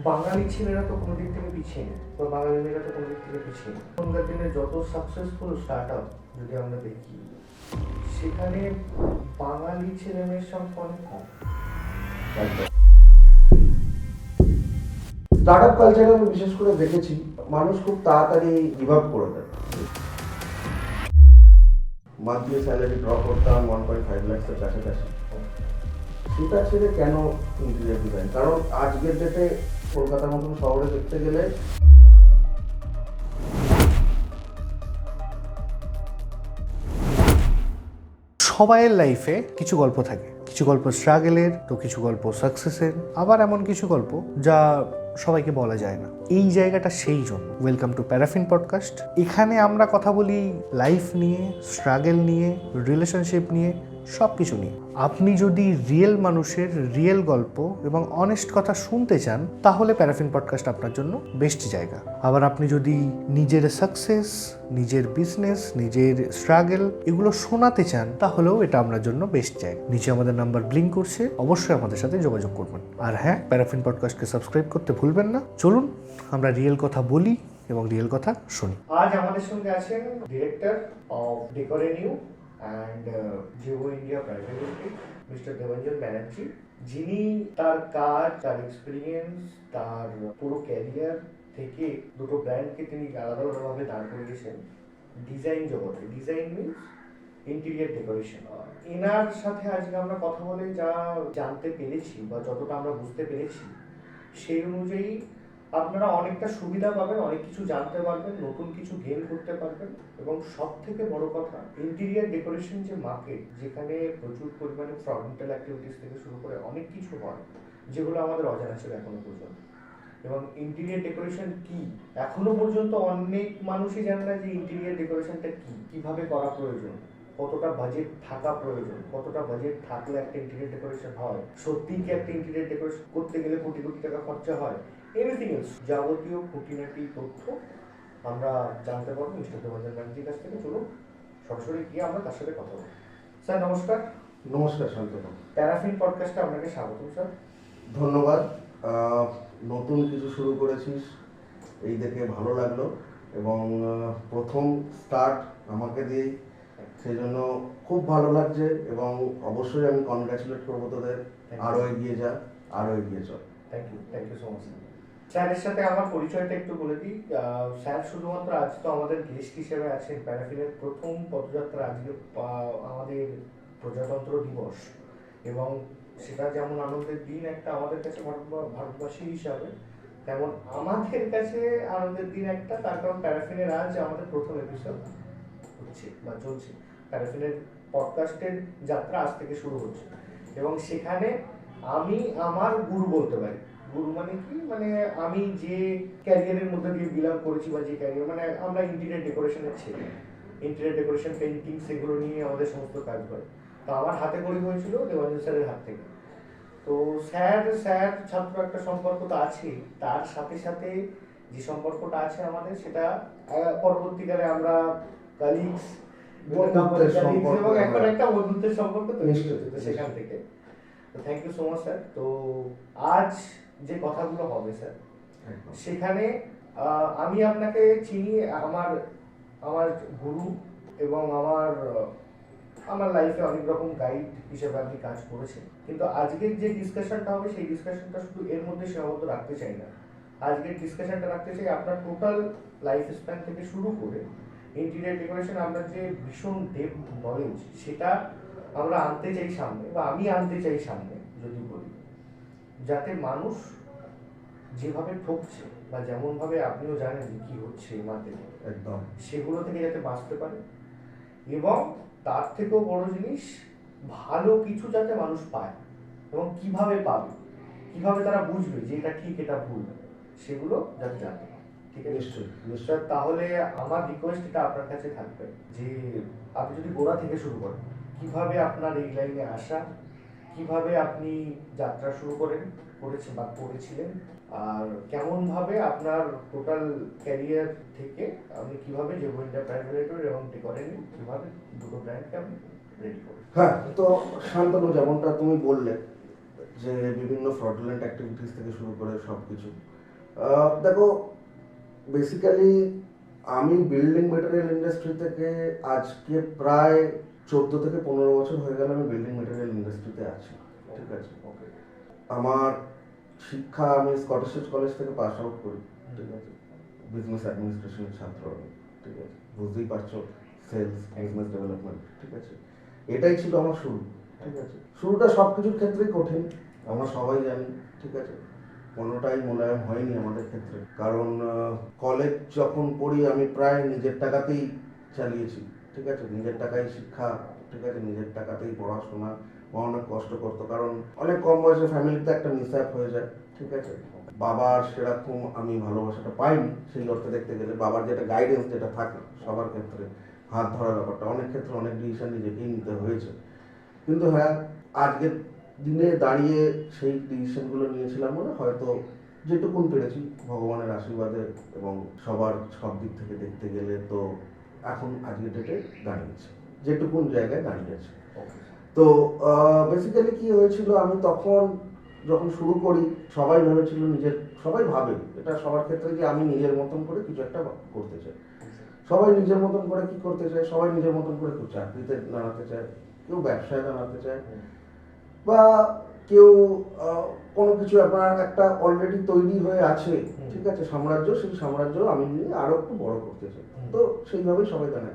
বাঙালি ছেলেরা তো কোনো দিক থেকে পিছিয়ে নেই বা বাঙালি মেয়েরা তো কোনো দিক থেকে পিছিয়ে নেই। এখনকার দিনে যত সাকসেসফুল স্টার্ট আপ যদি আমরা দেখি, সেখানে বাঙালি ছেলে মেয়ের সংখ্যা অনেক কম। স্টার্ট আপ কালচারে আমি বিশেষ করে দেখেছি মানুষ খুব তাড়াতাড়ি গিভ আপ করে দেয়। মান্থলি স্যালারি ড্র করতাম 1.5 লাখের কাছাকাছি। সেটা ছেড়ে কেন ইন্টেরিয়র ডিজাইন? কারণ আজকের ডেটে কলকাতার মতন শহরে দেখতে গেলে সবাইয়ের লাইফে কিছু গল্প থাকে, কিছু গল্প স্ট্রাগলের, তো কিছু গল্প সাকসেসের, আবার এমন কিছু গল্প যা সবাইকে বলা যায় না। এই জায়গাটা সেই জন্য ওয়েলকাম টু প্যারাফিন পডকাস্ট। এখানে আমরা কথা বলি লাইফ নিয়ে, স্ট্রাগল নিয়ে, রিলেশনশিপ নিয়ে, সব কিছু নিয়ে। আপনি যদি রিয়েল মানুষের রিয়েল গল্প এবং অনেস্ট কথা শুনতে চান, তাহলে প্যারাফিন পডকাস্ট আপনার জন্য বেস্ট জায়গা। আবার আপনি যদি নিজের সাকসেস, নিজের বিজনেস, নিজের স্ট্রাগল এগুলো শোনাতে চান, তাহলেও এটা আপনার জন্য বেস্ট জায়গা। নিচে আমাদের নাম্বার ব্লিঙ্ক করছে, অবশ্যই আমাদের সাথে যোগাযোগ করবেন। আর হ্যাঁ, প্যারাফিন পডকাস্টকে সাবস্ক্রাইব করতে ভুলবেন না। চলুন আমরা রিয়েল কথা বলি এবং রিয়েল কথা শুনি। আজ আমাদের সঙ্গে আছেন director of Decorenew and Jio India private limited Mister Debanjan Banerjee, যিনি তার কাজ, তার এক্সপিরিয়েন্স, তার পুরো ক্যারিয়ার থেকে দুটো ব্র্যান্ডকে তিনি আলাদা আলাদাভাবে দাঁড় করিয়েছেন ডিজাইন জগতে। Design means interior decoration. এনার সাথে আজকে আমরা কথা বলে যা জানতে পেরেছি বা যতটা আমরা বুঝতে পেরেছি, সেই অনুযায়ী আপনারা অনেকটা সুবিধা পাবেন, অনেক কিছু জানতে পারবেন, নতুন কিছু গেইন করতে পারবেন। এবং সব থেকে বড় কথা, ইন্টেরিয়ার ডেকোরেশন যে মার্কেট, যেখানে প্রচুর পরিমাণে ফ্রন্টাল অ্যাক্টিভিটিস থেকে শুরু করে অনেক কিছু হয় যেগুলো আমাদের অজানা ছিল এখনো পর্যন্ত। এবং ইন্টেরিয়ার ডেকোরেশন কি এখনো পর্যন্ত অনেক মানুষই জানে না যে ইন্টেরিয়ার ডেকোরেশনটা কি, কিভাবে করা প্রয়োজন, কতটা বাজেট থাকা প্রয়োজন, কতটা বাজেট থাকলে একটা ইন্টেরিয়ার ডেকোরেশন হয়, সত্যিই কি একটা ইন্টেরিয়ার ডেকোরেশন করতে গেলে কোটি কোটি টাকা খরচা হয়, এনিথিং এলস যাবতীয় খুঁটিনাটি তথ্য আমরা জানতে পারবো মিস্টার দেবাঞ্জন ব্যানার্জির কাছ থেকে। চলুন সরাসরি গিয়ে আমরা তার সাথে কথা বলবো। স্যার নমস্কার। নমস্কার শান্তনু। প্যারাফিন পডকাস্টে আপনাকে স্বাগত স্যার। ধন্যবাদ। নতুন কিছু শুরু করেছিস, এই দেখে ভালো লাগলো এবং প্রথম স্টার্ট আমাকে দিয়েই, সেই জন্য খুব ভালো লাগছে এবং অবশ্যই আমি কনগ্রাচুলেট করবো তোদের। আরও এগিয়ে যা, আরও এগিয়ে চল। Thank you so much. স্যারের সাথে আমার পরিচয়টা একটু বলে দিই। স্যার শুধুমাত্র আজ তো আমাদের গেস্ট হিসেবে আছেন। প্যারাফিনের প্রথম পদযাত্রা আজকে আমাদের প্রজাতন্ত্র দিবস, এবং সেটা যেমন আনন্দের দিন একটা আমাদের কাছে ভারতবাসী হিসাবে, তেমন আমাদের কাছে আনন্দের দিন একটা, তার কারণ প্যারাফিনের আজ আমাদের প্রথম এপিসোড হচ্ছে বা চলছে। প্যারাফিনের পডকাস্টের যাত্রা আজ থেকে শুরু হচ্ছে এবং সেখানে আমি আমার গুরু বলতে পারি। গুরু মানে কি, মানে আমি যে ক্যারিয়ারের মধ্যে দিয়ে বিলং করেছি বা যে ক্যারিয়ার, মানে আমরা ইন্টেরিয়র ডেকোরেশনের ছেলে, ইন্টেরিয়র ডেকোরেশন, পেন্টিং, সেগুলো নিয়ে আমাদের সমস্ত কাজ হয়। তো আমার হাতে খড়ি হয়েছিল দেবাঞ্জন স্যারের হাত থেকে। তো স্যার ছাত্র একটা সম্পর্ক তো আছেই, তার সাথে সাথে যে সম্পর্কটা আছে আমাদের, সেটা পরবর্তীকালে আমরা কালিগস এবং এখন একটা বন্ধুত্বের সম্পর্ক তৈরি হয়েছে সেখান থেকে। তো thank you so much sir. তো আজ যে কথাগুলো হবে স্যার, সেখানে আমি আপনাকে চিনি আমার আমার গুরু এবং আমার লাইফে অনেক রকম গাইড হিসেবে আপনি কাজ করেছেন। কিন্তু আজকের যে ডিসকাশনটা হবে, সেই ডিসকাশনটা শুধু এর মধ্যে সীমাবদ্ধ রাখতে চাই না। আজকের ডিসকাশনটা রাখতে চাই আপনার টোটাল লাইফ স্প্যান থেকে শুরু করে ইন্টেরিয়র ডেকোরেশন, আপনার যে ভীষণ ডেপথ নলেজ, সেটা আমরা আনতে চাই সামনে, বা আমি আনতে চাই সামনে যদি বলি, যাতে মানুষ যেভাবে ঠকছে বা যেমনভাবে আপনিও জানেন যে কি হচ্ছে এই মার্কেটে, একদম সেগুলো থেকে যাতে বাঁচতে পারে, এবং তার থেকেও বড় জিনিস, ভালো কিছু যাতে মানুষ পায় এবং কিভাবে পাবে, কিভাবে তারা বুঝবে যে এটা ঠিক এটা ভুল, সেগুলো যাতে জানে। ঠিক আছে নিশ্চয়। তাহলে আমার রিকোয়েস্ট এটা আপনার কাছে থাকবে যে আপনি যদি গোড়া থেকে শুরু করেন, কিভাবে আপনার এই লাইনে আসা, কিভাবে আপনি যাত্রা শুরু করেছেন বা করেছিলেন, আর কেমন ভাবে আপনার টোটাল ক্যারিয়ার থেকে আপনি কিভাবে যে ইন্ডিয়া প্রাইভেট লিমিটেড এবং ডেকোরেনিউ, কিভাবে দুটো ব্র্যান্ডকে আপনি রেডি করেন। হ্যাঁ, তো শান্তনু, যেমনটা তুমি বললে যে বিভিন্ন ফ্রডুলেন্ট অ্যাক্টিভিটিস থেকে শুরু করে সব কিছু। দেখো, বেসিক্যালি আমি বিল্ডিং মেটেরিয়াল ইন্ডাস্ট্রি থেকে আজকে প্রায় 14 থেকে 15 বছর হয়ে গেল আমি বিল্ডিং মেটেরিয়াল ইন্ডাস্ট্রিতে আছি। ঠিক আছে, আমার শিক্ষা আমি স্কটিশ কলেজ থেকে পাস আউট করি। ঠিক আছে, বিজনেস অ্যাডমিনিস্ট্রেশনের ছাত্র আমি। ঠিক আছে, বুঝতেই পারছো, সেলস, বিজনেস ডেভেলপমেন্ট। ঠিক আছে, এটাই ছিল আমার শুরু। ঠিক আছে, শুরুটা সব কিছুর ক্ষেত্রেই কঠিন, আমরা সবাই জানি। ঠিক আছে, কোনোটাই মোলায়েম হয়নি আমাদের ক্ষেত্রে, কারণ কলেজ যখন পড়ি আমি প্রায় নিজের টাকাতেই চালিয়েছি। ঠিক আছে, নিজের টাকায় শিক্ষা। ঠিক আছে, নিজের টাকাতেই পড়াশোনা। মা অনেক কষ্ট করতো, কারণ অনেক কম বয়সে ফ্যামিলিতে একটা মিসঅ্যাপ হয়ে যায়। ঠিক আছে, বাবার সেরকম আমি ভালোবাসাটা পাইনি সেই অর্থে দেখতে গেলে। বাবার যেটা গাইডেন্স যেটা থাকে সবার ক্ষেত্রে, হাত ধরার ব্যাপারটা, অনেক ক্ষেত্রে অনেক ডিসিশন নিজেকেই নিতে হয়েছে। কিন্তু হ্যাঁ, আজকের দিনে দাঁড়িয়ে সেই ডিসিশনগুলো নিয়েছিলাম বলে হয়তো যেটুকুন পেরেছি ভগবানের আশীর্বাদে এবং সবার সব দিক থেকে দেখতে গেলে তো এখন আজকের ডেটে দাঁড়িয়েছে, যেটুকুন জায়গায় দাঁড়িয়েছে। তো বেসিক্যালি কি হয়েছিল, আমি তখন যখন শুরু করি সবাই ভেবেছিল সবাই ভাবে এটা সবার ক্ষেত্রে যে আমি নিজের মতন করে কিছু একটা করতে চাই। সবাই নিজের মতন করে কি করতে চায়, সবাই নিজের মতন করে কেউ চাকরিতে দাঁড়াতে চায়, কেউ ব্যবসায় দাঁড়াতে চায়, বা কেউ কোনো কিছু আপনার একটা অলরেডি তৈরি হয়ে আছে। ঠিক আছে, সাম্রাজ্য, সেই সাম্রাজ্য আমি নিয়ে আরো একটু বড় করতে চাই। তো সেইভাবেই সবাই জানে।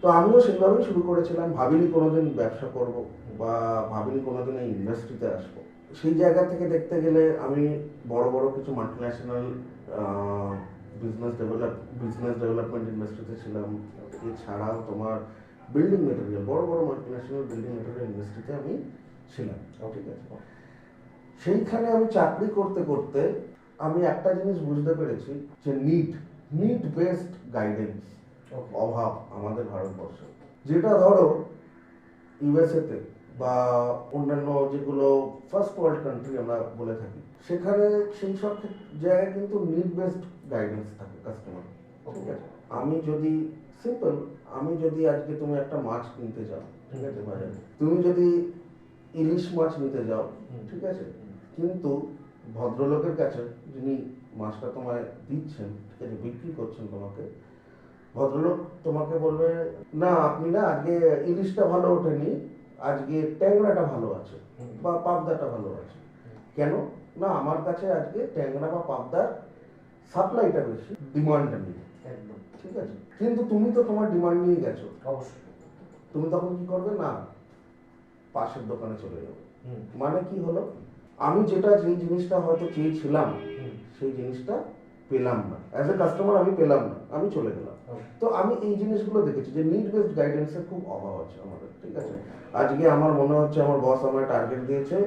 তো আমিও সেইভাবেই শুরু করেছিলাম, ভাবিনি কোনোদিন ব্যবসা করব বা ভাবিনি কোনোদিন এই ইন্ডাস্ট্রিতে আসবো। সেই জায়গা থেকে দেখতে গেলে আমি বড় বড় কিছু মাল্টিন্যাশনাল বিজনেস ডেভেলপমেন্ট ইন্ডাস্ট্রিতে ছিলাম। এছাড়াও তোমার বিল্ডিং মেটেরিয়াল, বড় বড় মাল্টিন্যাশনাল বিল্ডিং মেটেরিয়াল ইন্ডাস্ট্রিতে আমি ছিলাম। ঠিক আছে, সেইখানে আমি চাকরি করতে করতে আমি একটা জিনিস বুঝতে পেরেছি যে নিড বেসড গাইডেন্স অভাব আমাদের ভারতবর্ষে। যেটা ধরো ইউএসএতে বা অন্যান্য যেগুলো ফার্স্ট ওয়ার্ল্ড কান্ট্রি আমরা বলে থাকি, সেখানে সেই সব জায়গায় কিন্তু নিড বেসড গাইডেন্স থাকে কাস্টমার। ঠিক আছে, আমি যদি আজকে তুমি একটা মাছ কিনতে যাও, ঠিক আছে, বাজারে তুমি যদি ইলিশ মাছ নিতে যাও, ঠিক আছে, কিন্তু ভদ্রলোকের কাছে যিনি মাছটা তোমায় দিচ্ছেন, ঠিক আছে, বিক্রি করছেন তোমাকে, ভদ্রলোক তোমাকে বলবে না আপনি না আজকে ইলিশটা ভালো ওঠেনি, আজকে ট্যাংরাটা ভালো আছে বা পাবদাটা ভালো আছে। কেন না, আমার কাছে আজকে ট্যাংরা বা পাবদার সাপ্লাইটা বেশি, ডিমান্ডটা নেই। একদম ঠিক আছে, কিন্তু তুমি তো তোমার ডিমান্ড নিয়ে গেছো, অবশ্যই তুমি তখন কি করবে না, পাশের দোকানে চলে যাবে। মানে কি হলো, আমি যেই জিনিসটা হয়তো চেয়েছিলাম সেই জিনিসটা পেলাম না, অ্যাজ এ কাস্টমার আমি পেলাম না, আমি চলে গেলাম। তো আমি এই জিনিসগুলো দেখেছি যে নিড বেসড গাইডেন্সের খুব অভাব আছে আমাদের। ঠিক আছে, আজকে আমার মনে হচ্ছে আমার বস আমার টার্গেট দিয়েছে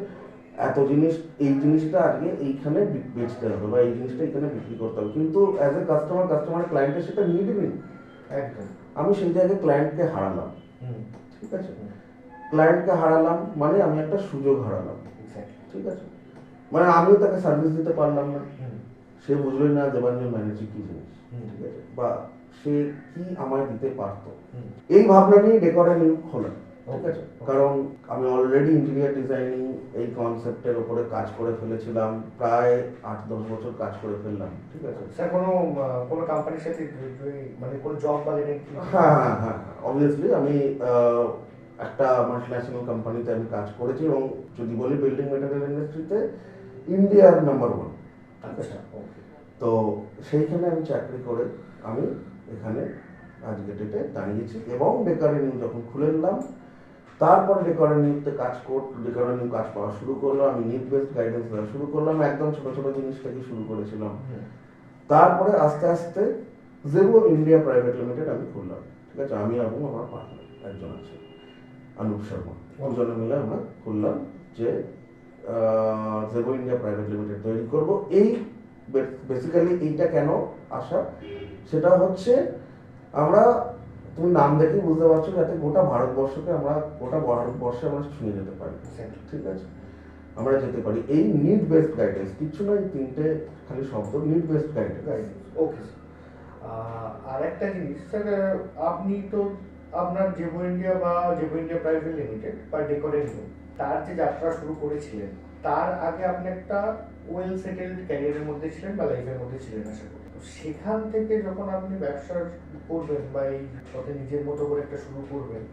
এত জিনিস, এই জিনিসটা আজকে এইখানে বেচতে হবে বা এই জিনিসটা এখানে বিক্রি করতে হবে, কিন্তু অ্যাজ এ কাস্টমার ক্লায়েন্টের সেটা নিড নেই। একদম, আমি সেই জায়গায় ক্লায়েন্টকে হারালাম। ঠিক আছে, ক্লায়েন্টকে হারালাম মানে আমি একটা সুযোগ হারালাম। ঠিক আছে, মানে আমিও তাকে সার্ভিস দিতে পারলাম না, সে বুঝলোই না দেবাঞ্জন ম্যানেজি কি জিনিস। ঠিক আছে, বা সে কি আমায় দিতে পারতো। এই ভাবনা নিয়ে ডেকোরে নিউ খোলা। ঠিক আছে, কারণ আমি অলরেডি ইন্টেরিয়র ডিজাইনিং এই কনসেপ্টের উপরে কাজ করে ফেলেছিলাম, প্রায় 8-10 বছর কাজ করে ফেললাম। ঠিক আছে স্যার, কোনো কোম্পানির সাথে মানে কোনো জব বা হ্যাঁ, অবভিয়াসলি আমি একটা মাল্টিন্যাশনাল কোম্পানিতে আমি কাজ করেছি, এবং যদি বলি বিল্ডিং মেটেরিয়াল ইন্ডাস্ট্রিতে ইন্ডিয়ার নাম্বার 1। আচ্ছা, তো সেইখানে আমি চাকরি করে আমি এখানে আজকে ডেটে দাঁড়িয়েছি, এবং ডেকোরে নিউ যখন খুলে নিলাম, তারপরে ডেকোরে নিউতে ডেকোরে নিউ কাজ পাওয়া শুরু করলো, আমি নিড বেসড গাইডেন্স দেওয়া শুরু করলাম, একদম ছোট ছোট জিনিস থেকে শুরু করেছিলাম। তারপরে আস্তে আস্তে জেবো ইন্ডিয়া প্রাইভেট লিমিটেড আমি খুললাম। ঠিক আছে, আমি এবং আমার পার্টনার একজন আছে অনুপ শর্মা, দুজনে মিলে আমরা খুললাম যে জেবো ইন্ডিয়া প্রাইভেট লিমিটেড তৈরি করব। এই বেসিক্যালি এইটা কেন আসা, সেটা হচ্ছে আমরা, তুমি নাম দেখেই বুঝতে পারছো, যাতে গোটা ভারতবর্ষে আমরা ছুঁয়ে যেতে পারি। ঠিক আছে, আমরা যেতে পারি এই নিড বেসড গাইডেন্স, কিছু নয়, 3টে খালি শব্দ, নিড বেসড গাইডেন্স। ওকে, আর একটা জিনিস স্যার, আপনি তো আপনার জেবো ইন্ডিয়া প্রাইভেট লিমিটেড বা ডেকোরে নিউ, তার যে যাত্রা শুরু করেছিলেন তার আগে আপনি একটা ওয়েল সেটেলড ক্যারিয়ারের মধ্যে ছিলেন বা লাইফের মধ্যে ছিলেন আশা করি। তো সেখান থেকে যখন আপনি ব্যবসা করবেন বা এই পথে নিজের মতো করে একটা শুরু করবেন,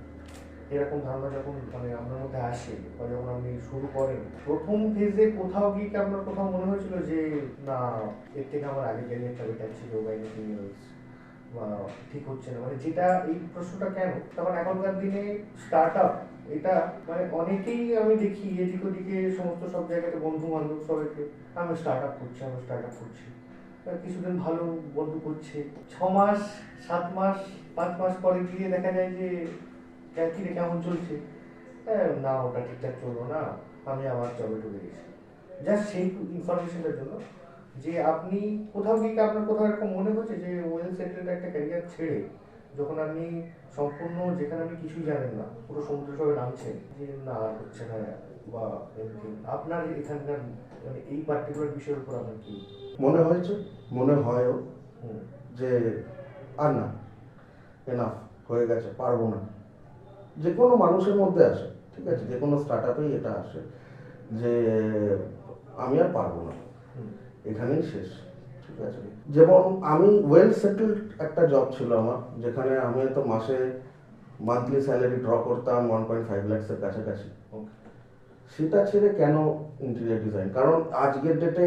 এরকম ধারণা যখন মানে আপনার মধ্যে আসে বা যখন আপনি শুরু করেন, প্রথম ফেজে কোথাও গিয়ে কি আপনার কোথাও মনে হয়েছিল যে না এর থেকে আমার আগে ক্যারিয়ারটা বেটার ছিল বা এনিথিং এলস বা ঠিক হচ্ছে না, মানে যেটা এই প্রশ্নটা কেন, তখন এখনকার দিনে স্টার্ট আপ এটা মানে অনেকেই আমি দেখি এদিক ওদিকে সমস্ত সব জায়গাতে বন্ধু বান্ধব সবাইকে আমি স্টার্ট আপ করছি আমি স্টার্ট আপ করছি, কিছুদিন ভালো বন্ধু করছে, 6 মাস 7 মাস 5 মাস পরে গিয়ে দেখা যায় যে কিরে কেমন চলছে, না ওটা ঠিকঠাক চললো না, আমি আবার জবে ঢুকে গেছি। জাস্ট সেই ইনফরমেশনের জন্য যে আপনি কোথাও গিয়ে আপনার কোথাও এরকম মনে হচ্ছে যে ওয়েল সেটেলড একটা ক্যারিয়ার ছেড়ে যখন আপনি সম্পূর্ণ যেখানে আপনি কিছুই জানেন না পুরো সমুদ্র সবে নামছেন যে না আর হচ্ছে না বা এনিথিং, আপনার এখানকার মানে এই পার্টিকুলার বিষয়ের উপর আপনার কি মনে হয়েছে, মনে হয়ও হুম, যে আর না, এনাফ হয়ে গেছে, পারবো না। যে কোনো মানুষের মধ্যে আসে, ঠিক আছে, যে কোনো স্টার্ট আপেই এটা আসে যে আমি আর পারবো না, হুম, এখানেই শেষ, ঠিক আছে। যেমন আমি ওয়েল সেটেলড একটা জব ছিল আমার, যেখানে আমি হয়তো মাসে মান্থলি স্যালারি ড্র করতাম 1.5 লাখসের কাছাকাছি। ওকে, সেটা ছেড়ে কেন ইন্টেরিয়র ডিজাইন? কারণ আজকের ডেটে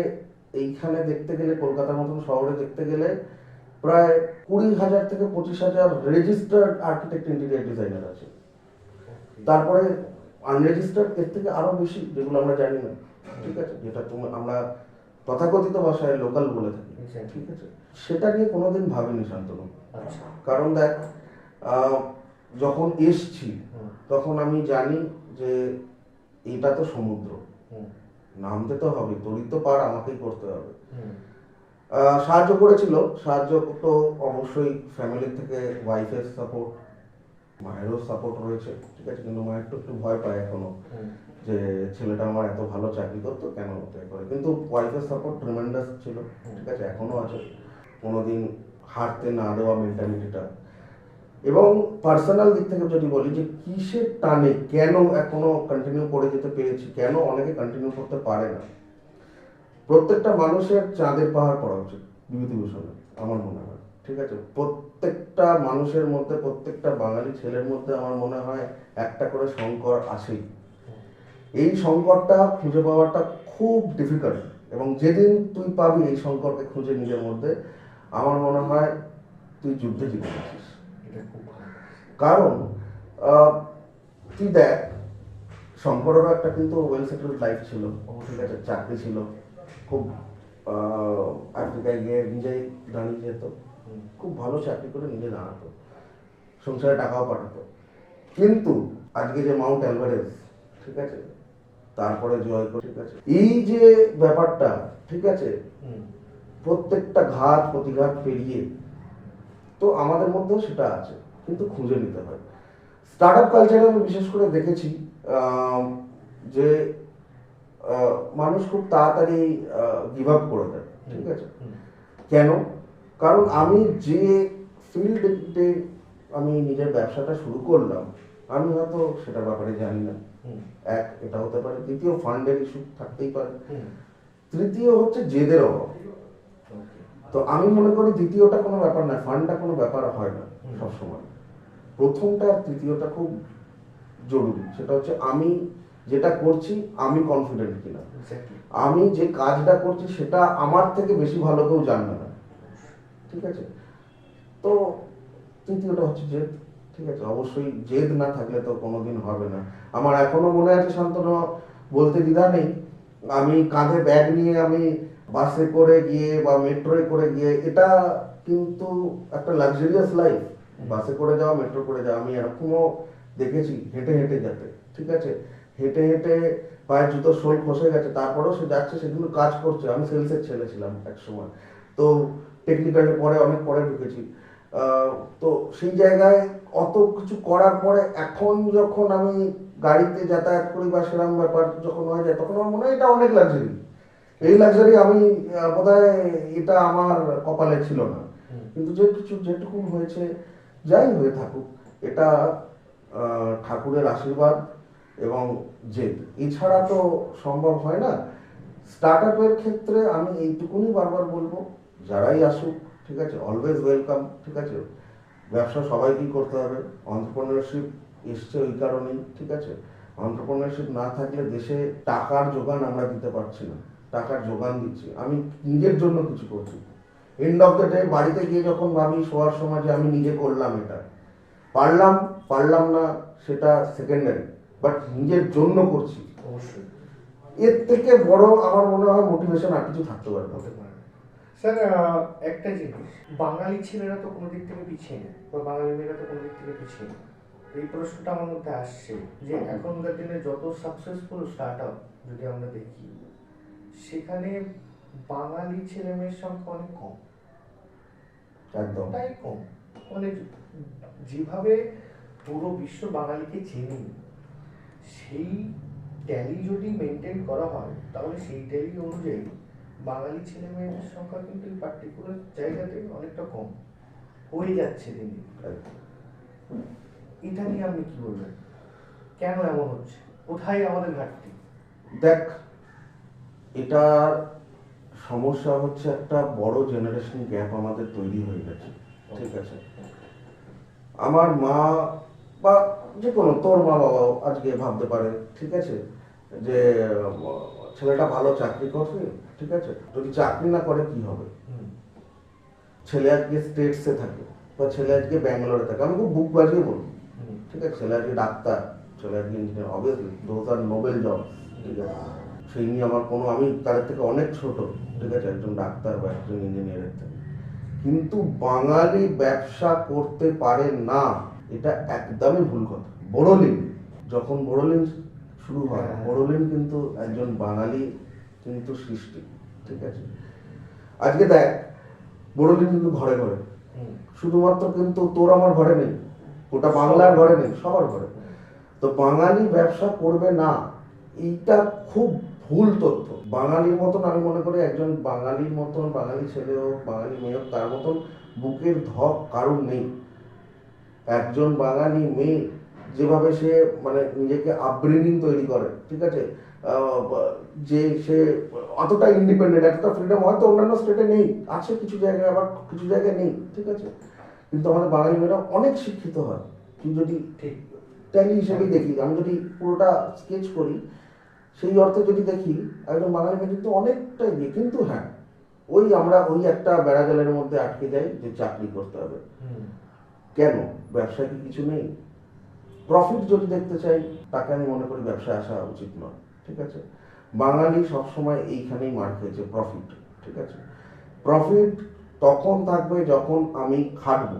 এইখানে দেখতে গেলে, কলকাতার মতন শহরে দেখতে গেলে প্রায় 20,000 থেকে 25,000 রেজিস্টার্ড আর্কিটেক্ট ইন্টেরিয়র ডিজাইনার আছে। তারপরে আনরেজিস্টার্ড এর থেকে আরো বেশি, যেগুলো আমরা জানি না, ঠিক আছে, যেটা আমরা তথাকথিত ভাষায় লোকাল বলে থাকি, ঠিক আছে। সেটা নিয়ে কোনোদিন ভাবিনি শান্তনু। আচ্ছা, কারণ দেখ, যখন এসছি তখন আমি জানি যে এটা তো সমুদ্র, হুম, নামতে তো হবে, তরি তো পার আমাকেই করতে হবে। হুম, সাহায্য করেছিল, সাহায্য তো অবশ্যই ফ্যামিলি থেকে, ওয়াইফের সাপোর্ট, মায়েরও সাপোর্ট রয়েছে, ঠিক আছে, কিন্তু মা একটু একটু ভয় পায় এখনো হুম, যে ছেলেটা আমার এত ভালো চাকরি করতো কেন এ করে, কিন্তু ওয়াইফের সাপোর্ট ট্রিমেন্ডাস ছিল, ঠিক আছে, এখনো আছে, কোনোদিন হারতে না দেওয়া মেন্টালিটিটা। এবং পার্সোনাল দিক থেকে যদি বলি যে কিসের টানে কেন এখনো কন্টিনিউ করে যেতে পেরেছি, কেন অনেকে কন্টিনিউ করতে পারে না, প্রত্যেকটা মানুষের চাঁদের পাহাড় পড়া উচিত বিভূতিভূষণে, আমার মনে হয়, ঠিক আছে। প্রত্যেকটা মানুষের মধ্যে, প্রত্যেকটা বাঙালি ছেলের মধ্যে আমার মনে হয় একটা করে শঙ্কর আসেই। এই শঙ্করটা খুঁজে পাওয়াটা খুব ডিফিকাল্ট, এবং যেদিন তুই পাবি এই শঙ্করকে খুঁজে নিজের মধ্যে, আমার মনে হয় তুই যুদ্ধে জিতে গেছিস। এটা খুব ভালো। কারণ তুই দেখ, শঙ্করেরও একটা কিন্তু ওয়েল সেটেলড লাইফ ছিল, ঠিক আছে, চাকরি ছিল, খুব আফ্রিকায় গিয়ে নিজেই দাঁড়িয়ে যেত, খুব ভালো চাকরি করে নিজে দাঁড়াতো, সংসারে টাকাও পাঠাতো। কিন্তু আজকে যে মাউন্ট এভারেস্ট, ঠিক আছে, তারপরে জয় করে, ঠিক আছে, এই যে ব্যাপারটা, ঠিক আছে, হুম, প্রত্যেকটা ঘাত প্রতিঘাত পেরিয়ে তো আমাদের মধ্যেও সেটা আছে, কিন্তু খুঁজে নিতে হয়। স্টার্ট আপ কালচারে আমি বিশেষ করে দেখেছি যে মানুষ খুব তাড়াতাড়ি গিভ আপ করে দেয়, ঠিক আছে। হুম, কেন? কারণ আমি যে ফিল্ডে আমি নিজের ব্যবসাটা শুরু করলাম, আমি হয়তো সেটার ব্যাপারে জানি না, হুম, এক এটা হতে পারে, দ্বিতীয় ফান্ডের ইস্যু থাকতেই পারে, হুম, তৃতীয় হচ্ছে জেদের অভাব। ওকে, তো আমি মনে করি দ্বিতীয়টা কোনো ব্যাপার না, ফান্ডটা কোনো ব্যাপার হয় না সবসময়, প্রথমটা আর তৃতীয়টা খুব জরুরি। সেটা হচ্ছে আমি যেটা করছি আমি কনফিডেন্ট কিনা, এক্স্যাক্টলি, আমি যে কাজটা করছি সেটা আমার থেকে বেশি ভালো কেউ জানবে না, ঠিক আছে। তো তৃতীয়টা হচ্ছে জেদ, ঠিক আছে, অবশ্যই জেদ না থাকলে তো কোনোদিন হবে না। আমার এখনো মনে আছে শান্তনু, বলতে দ্বিধা নেই, আমি কাঁধে ব্যাগ নিয়ে আমি বাসে করে গিয়ে বা মেট্রোয় করে গিয়ে, এটা কিন্তু একটা লাক্সারিয়াস লাইফ, বাসে করে যাওয়া, মেট্রো করে যাওয়া, আমি এরকমও দেখেছি হেঁটে হেঁটে যেতে, ঠিক আছে, হেঁটে হেঁটে পায়ের জুতোর শোল খসে গেছে, তারপরেও সে যাচ্ছে, সেগুলো কাজ করছে। আমি সেলসের ছেলে ছিলাম এক সময়, তো টেকনিক্যালি পরে অনেক পরে ঢুকেছি, তো সেই জায়গায় অত কিছু করার পরে এখন যখন আমি গাড়িতে যাতায়াত করি বা সেরকম ব্যাপার যখন হয়ে যায়, তখন আমার মনে হয় এটা অনেক লাক্সারি। এই লাক্সারি আমি বোধহয় এটা আমার কপালে ছিল না, কিন্তু যে কিছু যেটুকু হয়েছে, যাই হয়ে থাকুক, এটা ঠাকুরের আশীর্বাদ এবং জেদ, এছাড়া তো সম্ভব হয় না। স্টার্ট আপের ক্ষেত্রে আমি এইটুকুনি বারবার বলবো, যারাই আসুক ঠিক আছে, অলওয়েজ ওয়েলকাম, ঠিক আছে। ব্যবসা সবাইকেই করতে হবে, অন্টারপ্রেনারশিপ এসছে ওই কারণেই, ঠিক আছে। অন্টারপ্রেনারশিপ না থাকলে দেশে টাকার যোগান আমরা দিতে পারছি না, টাকার যোগান দিচ্ছি, আমি নিজের জন্য কিছু করছি। এন্ড অফ দ্য ডে বাড়িতে গিয়ে যখন ভাবি শোয়ার সময় যে আমি নিজে করলাম, এটা পারলাম না সেটা সেকেন্ডারি, বাট নিজের জন্য করছি, অবশ্যই এর থেকে বড় আমার মনে হয় মোটিভেশন আর কিছু থাকতে পারে না। হতে পারে। স্যার একটা জিনিস, বাঙালি ছেলেরা তো কোনো দিক থেকে পিছিয়ে নেই, বা বাঙালি মেয়েরা তো কোনো দিক থেকে পিছিয়ে নেই। এই প্রশ্নটা আমার মধ্যে আসছে যে এখনকার দিনে যত সাকসেসফুল স্টার্ট আপ যদি আমরা দেখি, সেখানে বাঙালি ছেলে মেয়ের সংখ্যা অনেক কম, একদম তাই কম। মানে যেভাবে পুরো বিশ্ব বাঙালিকে চেনে, সেই ট্যালি যদি মেনটেন করা হয়, তাহলে সেই ট্যালি অনুযায়ী বাঙালি ছেলে মেয়েদের সংখ্যা কিন্তু এই পার্টিকুলার জায়গাতে অনেকটা কম হয়ে যাচ্ছে দিন দিন। এটা নিয়ে আপনি কি বলবেন, কেন এমন হচ্ছে, কোথায় আমাদের ঘাটতি? দেখ, এটার সমস্যা হচ্ছে একটা বড় জেনারেশন গ্যাপ আমাদের তৈরি হয়ে গেছে, ঠিক আছে। আমার মা বা যে কোনো তোর মা বাবাও আজকে ভাবতে পারে, ঠিক আছে, যে ছেলেটা ভালো চাকরি করছে, ঠিক আছে, যদি চাকরি না করে কি হবে, ছেলে আজকে স্টেটসে থাকে বা ছেলে আজকে ব্যাঙ্গালোরে থাকে, আমি খুব বুক বাজিয়ে বলবো, ঠিক আছে, ছেলে আজকে ডাক্তার, ছেলে আজকে engineer, obviously those are Nobel job, ঠিক আছে। সেই নিয়ে আমার কোনো, আমি তাদের থেকে অনেক ছোট, ঠিক আছে, একজন ডাক্তার বা একজন ইঞ্জিনিয়ারের থেকে, কিন্তু বাঙালি ব্যবসা করতে পারে না, এটা একদমই ভুল কথা। বোরোলিন, যখন বোরোলিন শুরু হয়, বোরোলিন কিন্তু একজন বাঙালি কিন্তু সৃষ্টি, ঠিক আছে। আজকে দেখ, বোরোলিন কিন্তু ঘরে ঘরে, শুধুমাত্র কিন্তু তোর আমার ঘরে নেই, গোটা বাংলার ঘরে নেই, সবার ঘরে। তো বাঙালি ব্যবসা করবে না, এইটা খুব ভুল তথ্য। বাঙালির মতন, আমি মনে করি একজন বাঙালির মতন, বাঙালি ছেলে হোক বাঙালি মেয়ে হোক, তার মতন বুকের ধক কারণ নেই। একজন বাঙালি মেয়ে যেভাবে সে মানে নিজেকে আপব্রিঙ্গিং তৈরি করে, ঠিক আছে, যে সে অতটা ইন্ডিপেন্ডেন্ট, এতটা ফ্রিডম হয়তো অন্যান্য স্টেটে নেই, আছে কিছু জায়গায়, আবার কিছু জায়গায় নেই, ঠিক আছে। কিন্তু আমাদের বাঙালি মেয়েরা অনেক শিক্ষিত হয়। তুই যদি ঠিক ট্যালি হিসেবেই দেখি, আমি যদি পুরোটা স্কেচ করি, সেই অর্থে যদি দেখি, একজন বাঙালি মেয়ে কিন্তু অনেকটা এগিয়ে। কিন্তু হ্যাঁ, আমরা ওই একটা বেড়াজালের মধ্যে আটকে যাই যে চাকরি করতে হবে। কেন? ব্যবসায় কি কিছু নেই? প্রফিট যদি দেখতে চাই, তাকে আমি মনে করি ব্যবসায় আসা উচিত নয়, ঠিক আছে। বাঙালি সবসময় এইখানেই মার খেয়েছে, প্রফিট, ঠিক আছে। প্রফিট তখন থাকবে যখন আমি খাটবো,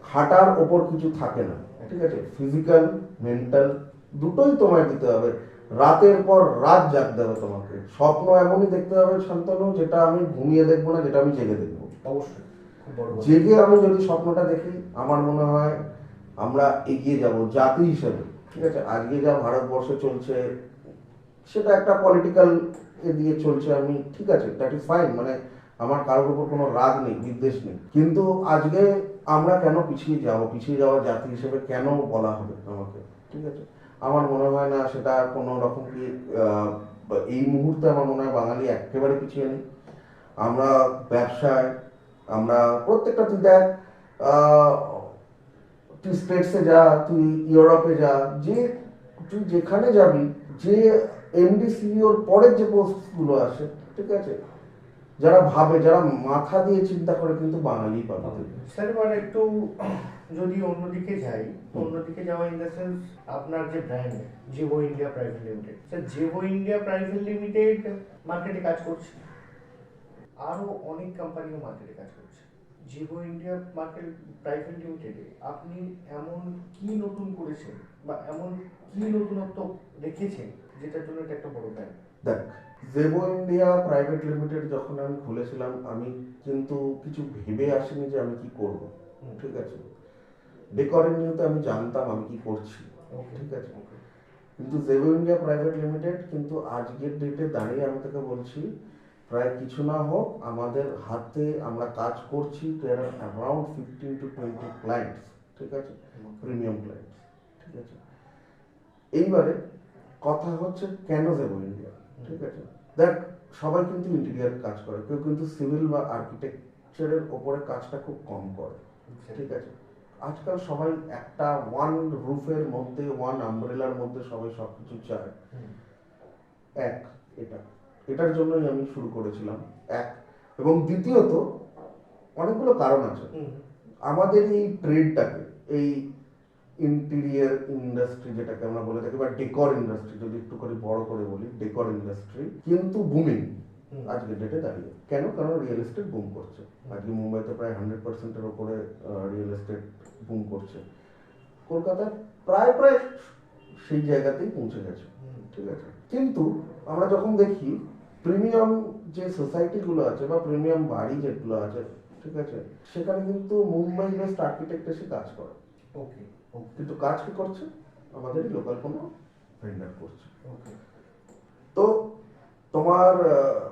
খাটার ওপর কিছু থাকে না, ঠিক আছে। ফিজিক্যাল মেন্টাল দুটোই তোমায় দিতে হবে, রাতের পর রাত জাগতে হবে তোমাকে। স্বপ্ন এমনই দেখতে হবে শান্তনু, যেটা আমি ঘুমিয়ে দেখবো না, যেটা আমি জেগে দেখবো। অবশ্যই জেগে আমি যদি স্বপ্নটা দেখি, আমার মনে হয় আমরা এগিয়ে যাব জাতি হিসেবে, ঠিক আছে। আজকে যা ভারতবর্ষে চলছে, সেটা একটা পলিটিক্যাল দিয়ে চলছে, আমি ঠিক আছে, দ্যাট ইজ ফাইন, মানে আমার কারোর উপর কোনো রাগ নেই, বিদ্বেষ নেই। কিন্তু আজকে আমরা কেন পিছিয়ে যাওয়া জাতি হিসেবে কেন বলা হবে আমাকে, ঠিক আছে। আমার মনে হয় না সেটা কোনো রকম কি এই মুহূর্তে আমার মনে হয় বাঙালি একেবারে পিছিয়ে নেই। আমরা ব্যবসায়, আমরা প্রত্যেকটা, তুই দেখ, তুই স্টেটসে যা, তুই ইউরোপে যা, যে তুই যেখানে যাবি, যে এমডি সিইওর পরের যে পোস্টগুলো আসে, ঠিক আছে, যারা ভাবে, যারা মাথা দিয়ে চিন্তা করে, কিন্তু বাঙালি পাবে। স্যার এবার একটু যদি অন্যদিকে যাই, অন্যদিকে যাওয়া ইন দ্য সেন্স, আপনার যে brand Jevo India private limited, sir Jevo India private limited মার্কেটে কাজ করছে, আরো অনেক কোম্পানিও মার্কেটে কাজ করছে। জেভো ইন্ডিয়া মার্কেট প্রাইভেট লিমিটেডে আপনি এমন কি নতুন করেছেন বা এমন কি নতুনত্ব রেখেছেন যেটার জন্য এটা একটা বড় ব্র্যান্ড? দেখ, জেভো ইন্ডিয়া প্রাইভেট লিমিটেড যখন আমি খুলেছিলাম, আমি কিন্তু কিছু ভেবে আসিনি যে আমি কি করব, ঠিক আছে। ডেকরের নিউতে আমি জানতাম আমি কি করছি, ঠিক আছে। কিন্তু জেভো ইন্ডিয়া প্রাইভেট লিমিটেড কিন্তু আজকের ডেটে দাঁড়িয়ে আমি তোকে বলছি, প্রায় কিছু না হোক আমাদের হাতে আমরা কাজ করছি অ্যারাউন্ড 15 to 20 ক্লায়েন্টস, ঠিক আছে, প্রিমিয়াম ক্লায়েন্টস, ঠিক আছে। এইবারে কথা হচ্ছে কেন যাবো ইন্ডিয়া, ঠিক আছে? দেখ, সবাই কিন্তু ইন্টেরিয়ার কাজ করে, কেউ কিন্তু সিভিল বা আর্কিটেকচারের ওপরে কাজটা খুব কম করে, ঠিক আছে? আজকাল সবাই একটা ওয়ান রুফের মধ্যে, ওয়ান আমব্রেলার মধ্যে সবাই সবকিছু চায়। এক, এটার জন্যই আমি শুরু করেছিলাম। এক, এবং দ্বিতীয়ত অনেকগুলো কারণ আছে। আমাদের এই ট্রেডটাকে, এই ইন্টেরিয়ার ইন্ডাস্ট্রি যেটাকে আমরা বলে থাকি, বা ডেকর ইন্ডাস্ট্রি যদি একটু করে বড় করে বলি, ডেকর ইন্ডাস্ট্রি কিন্তু বুমিং আজকে ডেটে দাঁড়িয়ে। কেন? কারণ রিয়েল এস্টেট বুম করছে। আজকে মুম্বাইতে প্রায় 100%-এর ওপরে রিয়েল এস্টেট বুম করছে। কলকাতায় প্রায় প্রায় সেই জায়গাতেই পৌঁছে গেছে, ঠিক আছে? কিন্তু আমরা যখন দেখি প্রিমিয়াম যে সোসাইটিগুলো আছে বা প্রিমিয়াম বাড়ি যেগুলো আছে, ঠিক আছে, সেখানে কিন্তু মুম্বাই বেস্ট আর্কিটেক্ট এসে কাজ করে। ওকে। কিন্তু কাজ কি করছে? আমাদের লোকাল কোনো ভেন্ডার করছে। ওকে। তো তোমার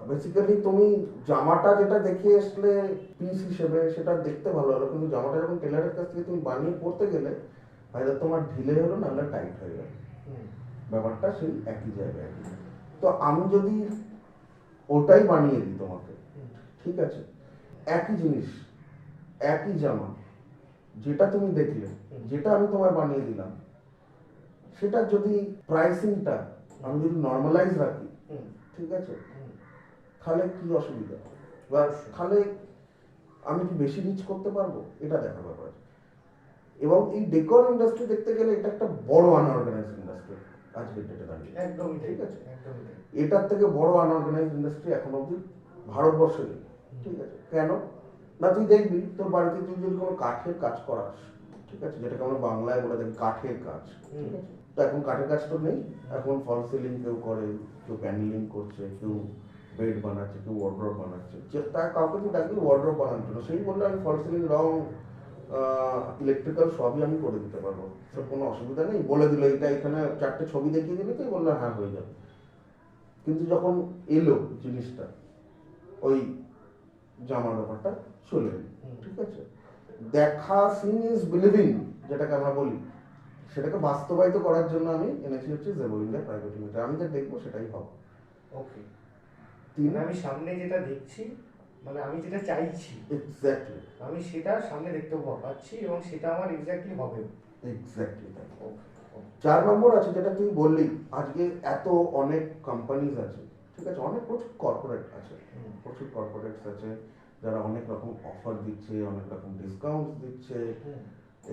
বেসিক্যালি তুমি জামাটা যেটা দেখে আসলে পিস হিসেবে সেটা দেখতে ভালো হলো, কিন্তু জামাটা যখন টেলারের কাছ থেকে তুমি বানিয়ে পড়তে গেলে হয়তো তোমার ঢিলে হলো, নাহলে টাইট হয়ে গেল। ব্যাপারটা সেই একই জায়গায়। তো আমি যদি ওটাই বানিয়ে দিই তোমাকে, ঠিক আছে, একই জিনিস, একই জামা, যেটা তুমি দেখলে, যেটা আমি তোমায় বানিয়ে দিলাম, সেটা যদি প্রাইসিংটা আমি যদি নর্মালাইজ রাখি, ঠিক আছে, তাহলে কি অসুবিধা? বা তাহলে আমি কি বেশি রিচ করতে পারবো? এটা দেখার ব্যাপার আছে। এবং এই ডেকর ইন্ডাস্ট্রি দেখতে গেলে এটা একটা বড় আনঅর্গানাইজড ইন্ডাস্ট্রি আজকের ডেটে দাঁড়িয়ে। একদমই ঠিক আছে। একদমই তাই। এটার থেকে বড় আনঅর্গানাইজড ইন্ডাস্ট্রি এখন অব্দি ভারতবর্ষে নেই, ঠিক আছে? কেন না? তুই দেখবি তোর বাড়িতে তুই যদি কোনো কাঠের কাজ করাস, ঠিক আছে, যেটাকে আমরা বাংলায় বলে থাকি কাঠের কাজ, ঠিক আছে, তো এখন কাঠের কাজ তো নেই। এখন ফল সিলিং কেউ করে, কেউ প্যানেলিং করছে, কেউ বেড বানাচ্ছে, কেউ ওয়ার্ড্রপ বানাচ্ছে। যে তার কাউকে তুই ডাকবি ওয়ার্ড্রপ বানানোর জন্য, সেই বললে আমি ফল সিলিং, রং, ইলেকট্রিক্যাল সবই আমি করে দিতে পারবো, সব কোনো অসুবিধা নেই। বলে দিল এটা, এখানে 4টে ছবি দেখিয়ে দিলে তুই বললে হ্যাঁ হয়ে যাবে। কিন্তু যখন এলো জিনিসটা, ওই জামার ব্যাপারটা চলে এলো, ঠিক আছে, দেখা, সিং ইজ বিলিভিং যেটাকে আমরা বলি, সেটাকে বাস্তবায়িত করার জন্য আমি এনেছি হচ্ছে জেবো ইন্ডিয়া প্রাইভেট লিমিটেড। আমি যা দেখবো সেটাই হবে। ওকে। আমি সামনে যেটা দেখছি, মানে আমি যেটা চাইছি, এক্স্যাক্টলি আমি সেটা সামনে দেখতে পাচ্ছি এবং সেটা আমার এক্স্যাক্টলি হবে। এক্স্যাক্টলি তাই। ওকে। 4 নম্বর আছে যেটা তুই বললি, আজকে এত অনেক কোম্পানিজ আছে, ঠিক আছে, অনেক প্রচুর কর্পোরেট আছে, প্রচুর কর্পোরেটস আছে যারা অনেক রকম অফার দিচ্ছে, অনেক রকম ডিসকাউন্ট দিচ্ছে।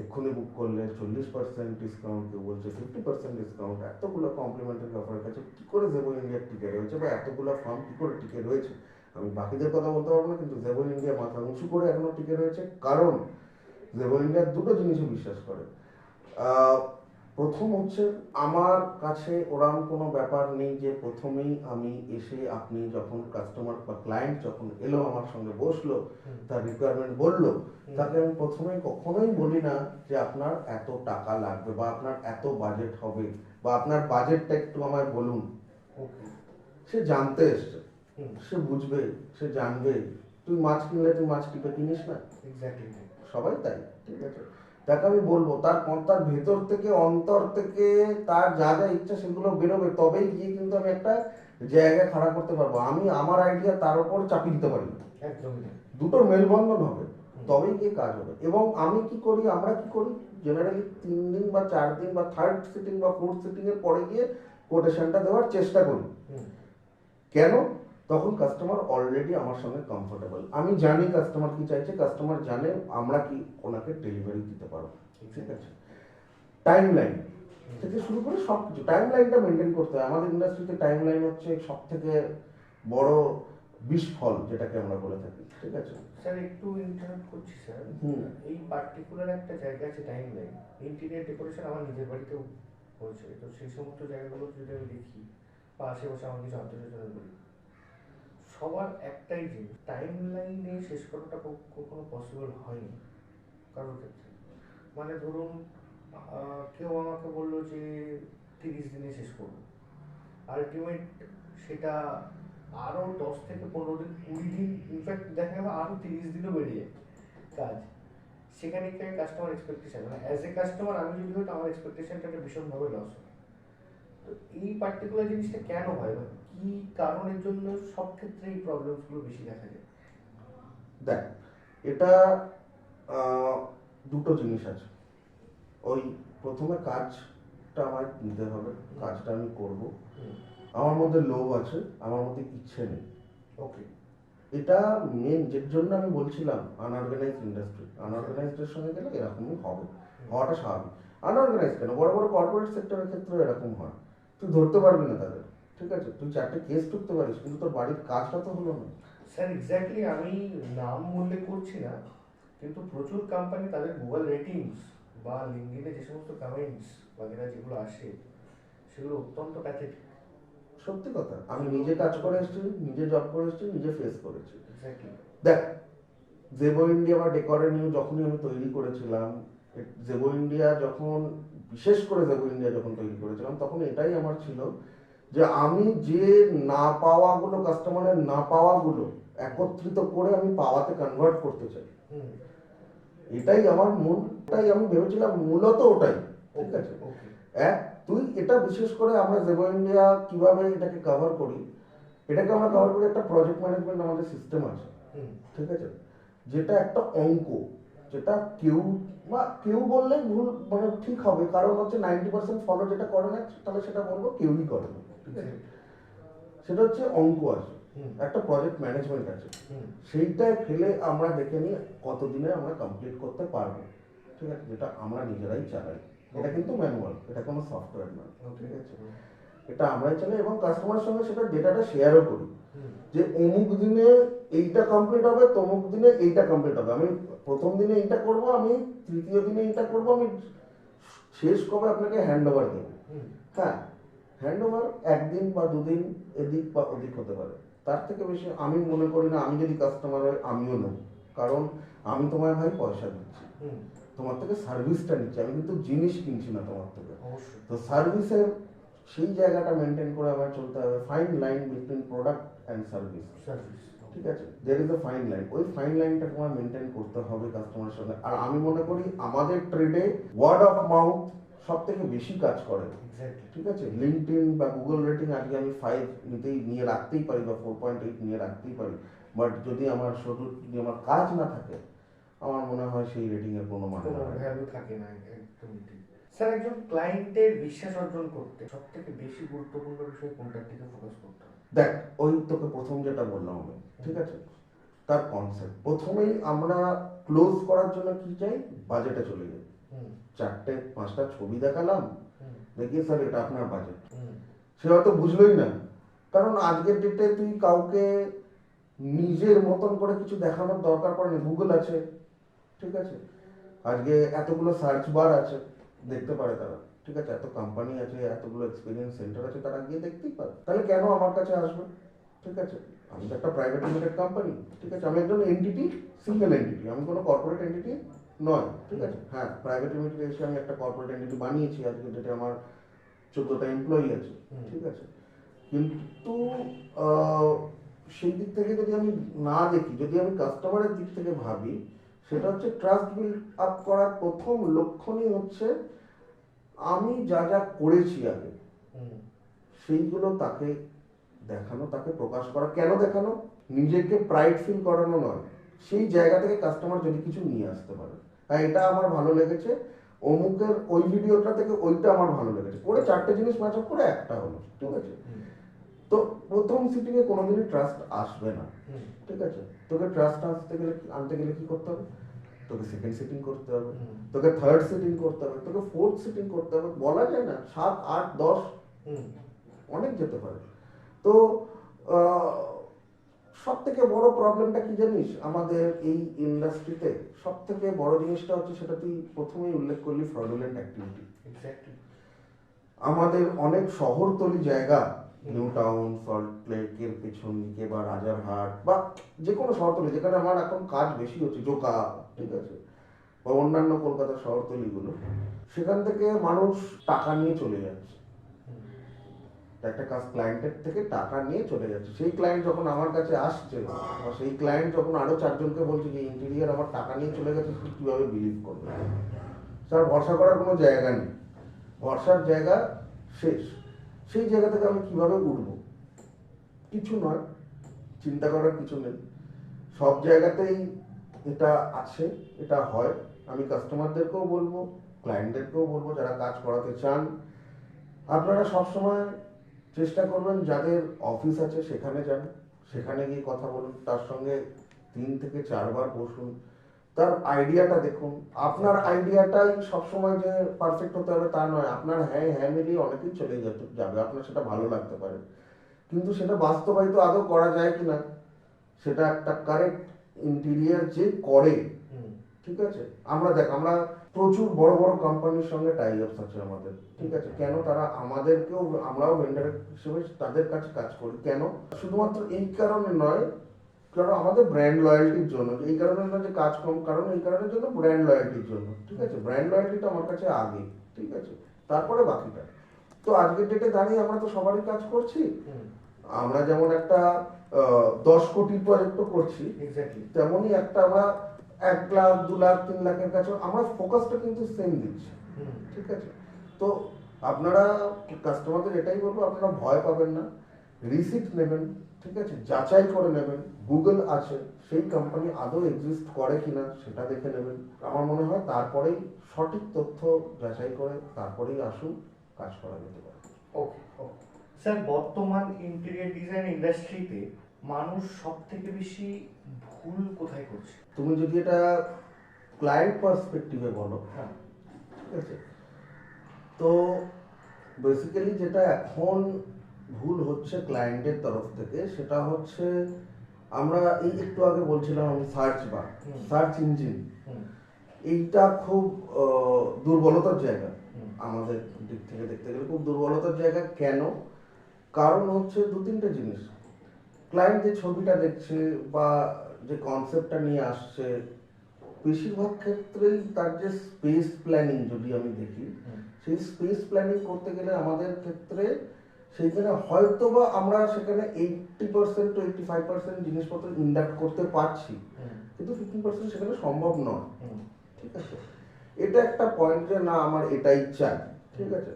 এক্ষুনি বুক করলে 40% ডিসকাউন্ট, কেউ বলছে 50% ডিসকাউন্ট, এতগুলো কমপ্লিমেন্টারি অফারের কাছে কি করে জেবো ইন্ডিয়া টিকে রয়েছে, বা এতগুলো ফার্ম কি করে টিকে রয়েছে আমি বাকিদের কথা বলতে পারবো না, কিন্তু জেবো ইন্ডিয়া মাথা উঁচু করে এখনো টিকে রয়েছে। কারণ জেবো ইন্ডিয়া দুটো জিনিসে বিশ্বাস করে। প্রথম হচ্ছে, আমার কাছে ওরকম কোনো ব্যাপার নেই যে প্রথমেই আমি এসে, আপনি যখন কাস্টমার বা ক্লায়েন্ট যখন এলো আমার সঙ্গে বসলো, তার রিকোয়ারমেন্ট বললো, তাকে আমি প্রথমেই কখনোই বলি না যে আপনার এত টাকা লাগবে বা আপনার এত বাজেট হবে বা আপনার বাজেটটা একটু আমায় বলুন। সে জানতে এসছে, সে বুঝবে, সে জানবে। তুই মাছ কিনলে তুই মাছ টিপে কিনিস না, এক্স্যাক্টলি সবাই তাই, ঠিক আছে। তাকে আমি বলবো, তার ভেতর থেকে, অন্তর থেকে তার যা যা ইচ্ছা সেগুলো বেরোবে, তবেই গিয়ে কিন্তু আমি একটা জায়গায় খাড়া করতে পারবো। আমি আমার আইডিয়া তার উপর চাপিয়ে দিতে পারি না, একদমই। দুটোর মেলবন্ধন হবে, তবেই গিয়ে কাজ হবে। এবং আমি কি করি, আমরা কি করি, জেনারেলি 3 দিন বা 4 দিন বা থার্ড সিটিং বা ফোর্থ সিটিং এর পরে গিয়ে কোটেশনটা দেওয়ার চেষ্টা করি। কেন? তখন কাস্টমার অলরেডি আমার সঙ্গে কমফোর্টেবল, আমি জানি কাস্টমার কি চাইছে, কাস্টমার জানে আমরা কি ওনাকে ডেলিভারি দিতে পারবো, ঠিক আছে। টাইম লাইন থেকে শুরু করে সব কিছু, টাইম লাইনটা মেনটেন করতে হয়। আমাদের ইন্ডাস্ট্রিতে টাইম লাইন হচ্ছে সব থেকে বড় বিস্ফল, যেটাকে আমরা বলে থাকি, ঠিক আছে। স্যার একটু ইন্টারাপ্ট করছি স্যার, এই পার্টিকুলার একটা জায়গা আছে টাইম লাইন, ইন্টেরিয়র ডেকোরেশন আমার নিজের বাড়িতেও হয়েছে, তো সেই সমস্ত জায়গাগুলো যদি আমি দেখি বা আশেপাশে আমার কিছু আত্মীয়স্বজন করি, সবার একটাই জিনিস, টাইম লাইনে শেষ করাটা কখনো পসিবল হয়নি কারোর ক্ষেত্রে। মানে ধরুন কেউ আমাকে বললো যে 30 দিনে শেষ করবো, আলটিমেট সেটা আরও 10 থেকে 15 দিন, 20 দিন, ইনফ্যাক্ট দেখা গেল আরও 30 দিনও বেরিয়ে কাজ। সেখানে কাস্টমার এক্সপেকটেশন, মানে অ্যাজ এ কাস্টমার আমি যদি হয়তো আমার এক্সপেকটেশনটা ভীষণভাবে লস হয়। তো এই পার্টিকুলার জিনিসটা কেন হয়, বা কি কারণের জন্য সব ক্ষেত্রে এই প্রবলেমসগুলো বেশি দেখা যায়? দেখ, এটা দুটো জিনিস আছে। ওই প্রথমে কাজটা আমায় নিতে হবে, কাজটা আমি করব, আমার মধ্যে লোভ আছে, আমার মধ্যে ইচ্ছে নেই। ওকে। এটা মেন যের জন্য আমি বলছিলাম আনঅর্গানাইজড ইন্ডাস্ট্রি, আনঅর্গানাইজডের সঙ্গে গেলে এরকমই হবে, হওয়াটা স্বাভাবিক। আনঅর্গানাইজ কেন, বড় বড় কর্পোরেট সেক্টরের ক্ষেত্রেও এরকম হয়। তুই ধরতে পারবি না তাদের, ঠিক আছে, তুই 4টে কেস করতে পারিস, কিন্তু তোর বাড়ির কাজটা তো হলো না। স্যার এক্স্যাক্টলি, আমি নাম উল্লেখ করছি না, কিন্তু প্রচুর কোম্পানি তাদের গুগল রেটিংস বা লিঙ্কডিনে যে সমস্ত কমেন্টস বাগেরা যেগুলো আসে, সেগুলো অত্যন্ত প্যাথেটিক। সত্যি কথা, আমি নিজে কাজ করে এসেছি, নিজে জব করে এসেছি, নিজে ফেস করেছি। এক্স্যাক্টলি। দেখ, জেবো ইন্ডিয়া বা ডেকরের নিউ যখনই আমি তৈরি করেছিলাম, জেবো ইন্ডিয়া যখন, বিশেষ করে জেবো ইন্ডিয়া যখন তৈরি করেছিলাম, তখন এটাই আমার ছিল যে আমি যে না পাওয়াগুলো, কাস্টমারের না পাওয়াগুলো একত্রিত করে আমি পাওয়াতে কনভার্ট করতে চাই। এটাই আমার মূলটাই, আমি ভেবেছিলাম মূলত ওটাই, ঠিক আছে। তুই এটা বিশেষ করে আমরা জেবো ইন্ডিয়া কিভাবে এটাকে কভার করি, এটাকে আমরা কভার করি একটা প্রজেক্ট ম্যানেজমেন্ট আমাদের সিস্টেম আছে, ঠিক আছে, যেটা একটা অঙ্ক, যেটা কেউ বললেই ভুল, মানে ঠিক হবে, কারণ হচ্ছে 90% ফলো যেটা করে না, তাহলে সেটা বলবো কেউই করে না, ঠিক আছে। সেটা হচ্ছে অঙ্ক আছে, একটা প্রজেক্ট ম্যানেজমেন্ট আছে, সেইটাই ফেলে আমরা দেখে নিই কতদিনে আমরা কমপ্লিট করতে পারবো, ঠিক আছে, যেটা আমরা নিজেরাই চালাই। এটা কিন্তু ম্যানুয়াল, এটা কোনো সফটওয়্যার নয়, ঠিক আছে, এটা আমরাই চালাই এবং কাস্টমারের সঙ্গে সেটা ডেটাটা শেয়ারও করি, যে অমুক দিনে এইটা কমপ্লিট হবে, তমুক দিনে এইটা কমপ্লিট হবে, আমি প্রথম দিনে এইটা করব, আমি তৃতীয় দিনে এইটা করব, আমি শেষ কবে আপনাকে হ্যান্ড ওভার দেবো। হ্যাঁ, হ্যান্ড ওভার একদিন বা দুদিন এদিক বা ওদিক হতে পারে, তার থেকে বেশি আমি মনে করি না। আমি যদি কাস্টমার হয় আমিও নেব, কারণ আমি তোমায় ভাই পয়সা দিচ্ছি, তোমার থেকে সার্ভিসটা নিচ্ছি, আমি কিন্তু জিনিস কিনছি না তোমার থেকে। তো সার্ভিসের সেই জায়গাটা মেনটেন করে আমার চলতে হবে, fine line between product and service, ঠিক আছে, there is a fine line, ওই ফাইন লাইনটা তোমার মেনটেন করতে হবে কাস্টমারের সঙ্গে। আর আমি মনে করি আমাদের ট্রেডে ওয়ার্ড অফ মাউথ সব থেকে বেশি কাজ করে, ঠিক আছে। লিঙ্কডইন বা গুগল রেটিং আজকে আমি 5 নিয়ে রাখতেই পারি বা 4.8 নিয়ে রাখতেই পারি, বাট যদি আমার কাজ না থাকে, আমার মনে হয় সেই রেটিং এর কোনো মানে ভ্যালু থাকে না। একদম ঠিক স্যার। একজন ক্লায়েন্টের বিশ্বাস অর্জন করতে সবথেকে বেশি গুরুত্বপূর্ণ বিষয় কোনটার দিকে ফোকাস করতে হবে? দেখ, ওই তোকে প্রথম যেটা বললাম আমি, ঠিক আছে, তার কনসেপ্ট। প্রথমেই আমরা ক্লোজ করার জন্য কি চাই, বাজেটে চলে যাই, 4-5টা ছবি দেখালাম, দেখি স্যার এটা আপনার বাজেট, সে হয়তো বুঝলোই না, কারণ আজকের ডেটে তুই কাউকে নিজের মতন করে কিছু দেখানোর দরকার পড়ে না, গুগল আছে, ঠিক আছে, আজকে এতগুলো সার্চ বার আছে, দেখতে পারে তারা, ঠিক আছে, এত কোম্পানি আছে, এতগুলো এক্সপিরিয়েন্স সেন্টার আছে, তারা গিয়ে দেখতেই পারে। তাহলে কেন আমার কাছে আসবে, ঠিক আছে, আমি তো একটা প্রাইভেট লিমিটেড কোম্পানি, ঠিক আছে, আমি একজন এন্টিটি, সিঙ্গেল এন্টিটি, আমি কোনো কর্পোরেট এন্টিটি নয়, ঠিক আছে। হ্যাঁ, প্রাইভেট লিমিটেড এসে আমি একটা কর্পোরেট এন্টিটি বানিয়েছি আজকে, যেটা আমার 14টা এমপ্লয়ি আছে, ঠিক আছে, কিন্তু সেই দিক থেকে যদি আমি না দেখি, যদি আমি কাস্টমারের দিক থেকে ভাবি, সেটা হচ্ছে ট্রাস্ট বিল্ড আপ করার প্রথম লক্ষণই হচ্ছে আমি যা যা করেছি আগে সেইগুলো তাকে দেখানো, তাকে প্রকাশ করা। কেন দেখানো? নিজেকে প্রাইড ফিল করানো নয়, সেই জায়গা থেকে কাস্টমার যদি কিছু নিয়ে আসতে পারে, হ্যাঁ এটা আমার ভালো লেগেছে, অমুকের ওই ভিডিওটা থেকে ওইটা আমার ভালো লেগেছে, করে 4টে জিনিস ম্যাচ আপ করে একটা হলো, ঠিক আছে। তো প্রথম সিটিংয়ে কোনোদিনই ট্রাস্ট আসবে না, ঠিক আছে। তোকে ট্রাস্ট আনতে গেলে কি করতে হবে? তোকে সেকেন্ড সিটিং করতে হবে, তোকে থার্ড সিটিং করতে হবে, তোকে ফোর্থ সিটিং করতে হবে, বলা যায় না 7, 8, 10 অনেক যেতে পারে। তো সব থেকে বড় প্রবলেমটা কি জানিস আমাদের এই ইন্ডাস্ট্রিতে? সব থেকে বড় জিনিসটা হচ্ছে, সেটা তুই প্রথমেই উল্লেখ করলি, ফ্রডুলেন্ট অ্যাক্টিভিটি। আমাদের অনেক শহরতলি জায়গা, নিউ টাউন, সল্ট লেকের পেছন দিকে বা রাজারহাট বা যে কোনো শহরতলি, যেখানে আমার এখন কাজ বেশি হচ্ছে, জোকা, ঠিক আছে, বা অন্যান্য কলকাতার শহরতলিগুলো, সেখান থেকে মানুষ টাকা নিয়ে চলে যাচ্ছে, একটা ক্লায়েন্টের থেকে টাকা নিয়ে চলে যাচ্ছে। সেই ক্লায়েন্ট যখন আমার কাছে আসছে, বা সেই ক্লায়েন্ট যখন আরো 4 জনকে বলছে যে ইন্টেরিয়ার আমার টাকা নিয়ে চলে গেছে, তুই কিভাবে বিলিভ করবে? স্যার, ভরসা করার কোনো জায়গা নেই, ভরসার জায়গা শেষ। সেই জায়গা থেকে আমি কিভাবে উঠবো, কিছু নয়, চিন্তা করার কিছু নেই। সব জায়গাতেই এটা আছে, এটা হয়। আমি কাস্টমারদেরকেও বলবো, ক্লায়েন্টদেরকেও বলবো, যারা কাজ করাতে চান, আপনারা সবসময় চেষ্টা করবেন যাদের অফিস আছে সেখানে যান, সেখানে গিয়ে কথা বলুন, তার সঙ্গে 3 থেকে 4 বার বসুন, তার আইডিয়াটা দেখুন। আপনার আইডিয়াটাই সবসময় যে পারফেক্ট হতে হবে তা নয়। আপনার হ্যাঁ মিলিয়ে অনেকেই চলে যাবে, আপনার সেটা ভালো লাগতে পারে, কিন্তু সেটা বাস্তবায়িত আদৌ করা যায় কিনা, সেটা একটা কারেক্ট ইন্টেরিয়ার যে করে, ঠিক আছে। আমরা প্রচুর বড় বড় কোম্পানির সঙ্গে টাই আপস আছে আমাদের, ঠিক আছে। কেন তারা আমাদেরকেও, আমরাও ভেন্ডার হিসেবে তাদের কাছে কাজ করি, কেন? শুধুমাত্র এই কারণে নয়, কারণ আমাদের ব্র্যান্ড লয়্যালটির জন্য। এই কারণে নয় যে কাজ কম, কারণ এই কারণের জন্য ব্র্যান্ড লয়্যালটির জন্য, ঠিক আছে। ব্র্যান্ড লয়্যালটিটা আমার কাছে আগে, ঠিক আছে, তারপরে বাকিটা। তো আজকের ডেটে দাঁড়িয়ে আমরা তো সবারই কাজ করছি। আমরা যেমন একটা 10 কোটির প্রজেক্ট করছি, তেমনই একটা আমরা 1 লাখ 2 লাখ 3 লাখের কাছে আমরা ফোকাসটা কিন্তু সেম দিচ্ছি, ঠিক আছে। তো আপনারা কাস্টমারদের এটাই বলবো, আপনারা ভয় পাবেন না, রিসিপ্ট নেবেন, ঠিক আছে, যাচাই করে নেবেন। গুগল আছে, সেই কোম্পানি আদৌ এক্সিস্ট করে কিনা সেটা দেখে নেবেন। আমার মনে হয় তারপরেই সঠিক তথ্য যাচাই করে তারপরেই আসুন, কাজ করা যেতে পারে। ওকে স্যার, বর্তমান ইন্টেরিয়র ডিজাইন ইন্ডাস্ট্রিতে মানুষ সব থেকে বেশি ভুল কোথায় করছে? তুমি যদি এটা ক্লায়েন্ট পার্সপেক্টিভে বলো, হ্যাঁ, ঠিক আছে, তো বেসিক্যালি যেটা এখন ভুল হচ্ছে ক্লায়েন্টের তরফ থেকে, সেটা হচ্ছে আমরা এই একটু আগে বলছিলাম আমি সার্চ ইঞ্জিন, এইটা খুব দুর্বলতার জায়গা আমাদের দিক থেকে দেখতে গেলে, খুব দুর্বলতার জায়গা। কেন? কারণ হচ্ছে 2-3টে জিনিস। ক্লায়েন্ট যে ছবিটা দেখছে বা যে কনসেপ্টটা নিয়ে আসছে, বেশিরভাগ ক্ষেত্রেই তার যে স্পেস প্ল্যানিং যদি আমি দেখি, সেই স্পেস প্ল্যানিং করতে গেলে আমাদের ক্ষেত্রে সেইখানে হয়তোবা আমরা সেখানে 80% to 85% জিনিসপত্র ইন্ডাক্ট করতে পারছি, কিন্তু 15% সেখানে সম্ভব নয়, ঠিক আছে। এটা একটা পয়েন্ট যে না আমার এটাই চাই, ঠিক আছে,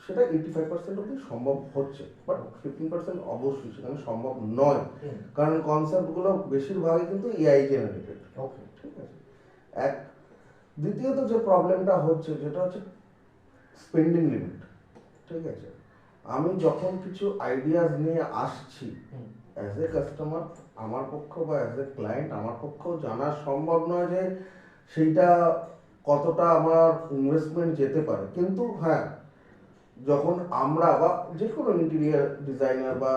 সেটা 85% অবধি সম্ভব হচ্ছে, বাট 15% অবশ্যই সেখানে সম্ভব নয়, কারণ কনসেপ্টগুলো বেশিরভাগই কিন্তু এআই জেনারেটেড, ঠিক আছে। দ্বিতীয়ত যে প্রবলেমটা হচ্ছে, যেটা হচ্ছে স্পেন্ডিং লিমিট, ঠিক আছে। আমি যখন কিছু আইডিয়াস নিয়ে আসছি, অ্যাজ এ কাস্টমার আমার পক্ষ বা অ্যাজ এ ক্লায়েন্ট আমার পক্ষেও জানা সম্ভব নয় যে সেইটা কতটা আমার ইনভেস্টমেন্ট যেতে পারে। কিন্তু হ্যাঁ, যখন আমরা বা যে কোনো ইন্টেরিয়ার ডিজাইনার বা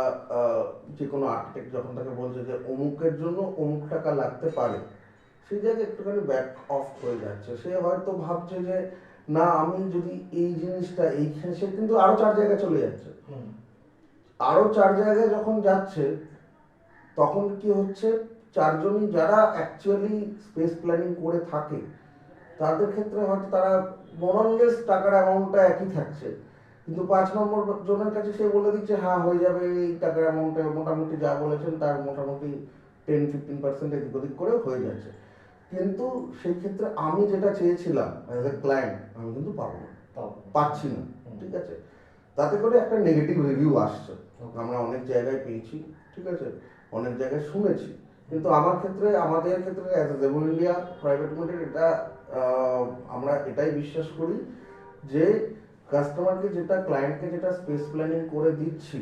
যে কোনো আর্কিটেক্ট যখন তাকে বলছে যে অমুকের জন্য অমুক টাকা লাগতে পারে, সেই জায়গায় একটুখানি ব্যাক অফ হয়ে যাচ্ছে। সে হয়তো ভাবছে যে না আমি যদি এই জিনিসটা এইখানে, সে কিন্তু আরো 4 জায়গায় চলে যাচ্ছে। আরো 4 জায়গায় যখন যাচ্ছে, তখন কি হচ্ছে, 4 জনই যারা অ্যাকচুয়ালি স্পেস প্ল্যানিং করে থাকে, তাদের ক্ষেত্রে হয়তো তারা মোরাললেস টাকার অ্যামাউন্টটা একই থাকছে, কিন্তু 5 নম্বর জনের কাছে সে বলে দিচ্ছে হ্যাঁ হয়ে যাবে, এই টাকার অ্যামাউন্টে মোটামুটি যা বলেছেন তার মোটামুটি 10-15% এদিক ওদিক করে হয়ে যাচ্ছে। কিন্তু সেই ক্ষেত্রে আমি যেটা চেয়েছিলাম অ্যাজ এ ক্লায়েন্ট, আমি কিন্তু পাচ্ছি না, ঠিক আছে। তাতে করে একটা নেগেটিভ রিভিউ আসছে, আমরা অনেক জায়গায় পেয়েছি, ঠিক আছে, অনেক জায়গায় শুনেছি। কিন্তু আমাদের ক্ষেত্রে as a Jevo India private limited, এটা আমরা এটাই বিশ্বাস করি যে কাস্টমারকে যেটা, ক্লায়েন্টকে যেটা স্পেস প্ল্যানিং করে দিচ্ছি,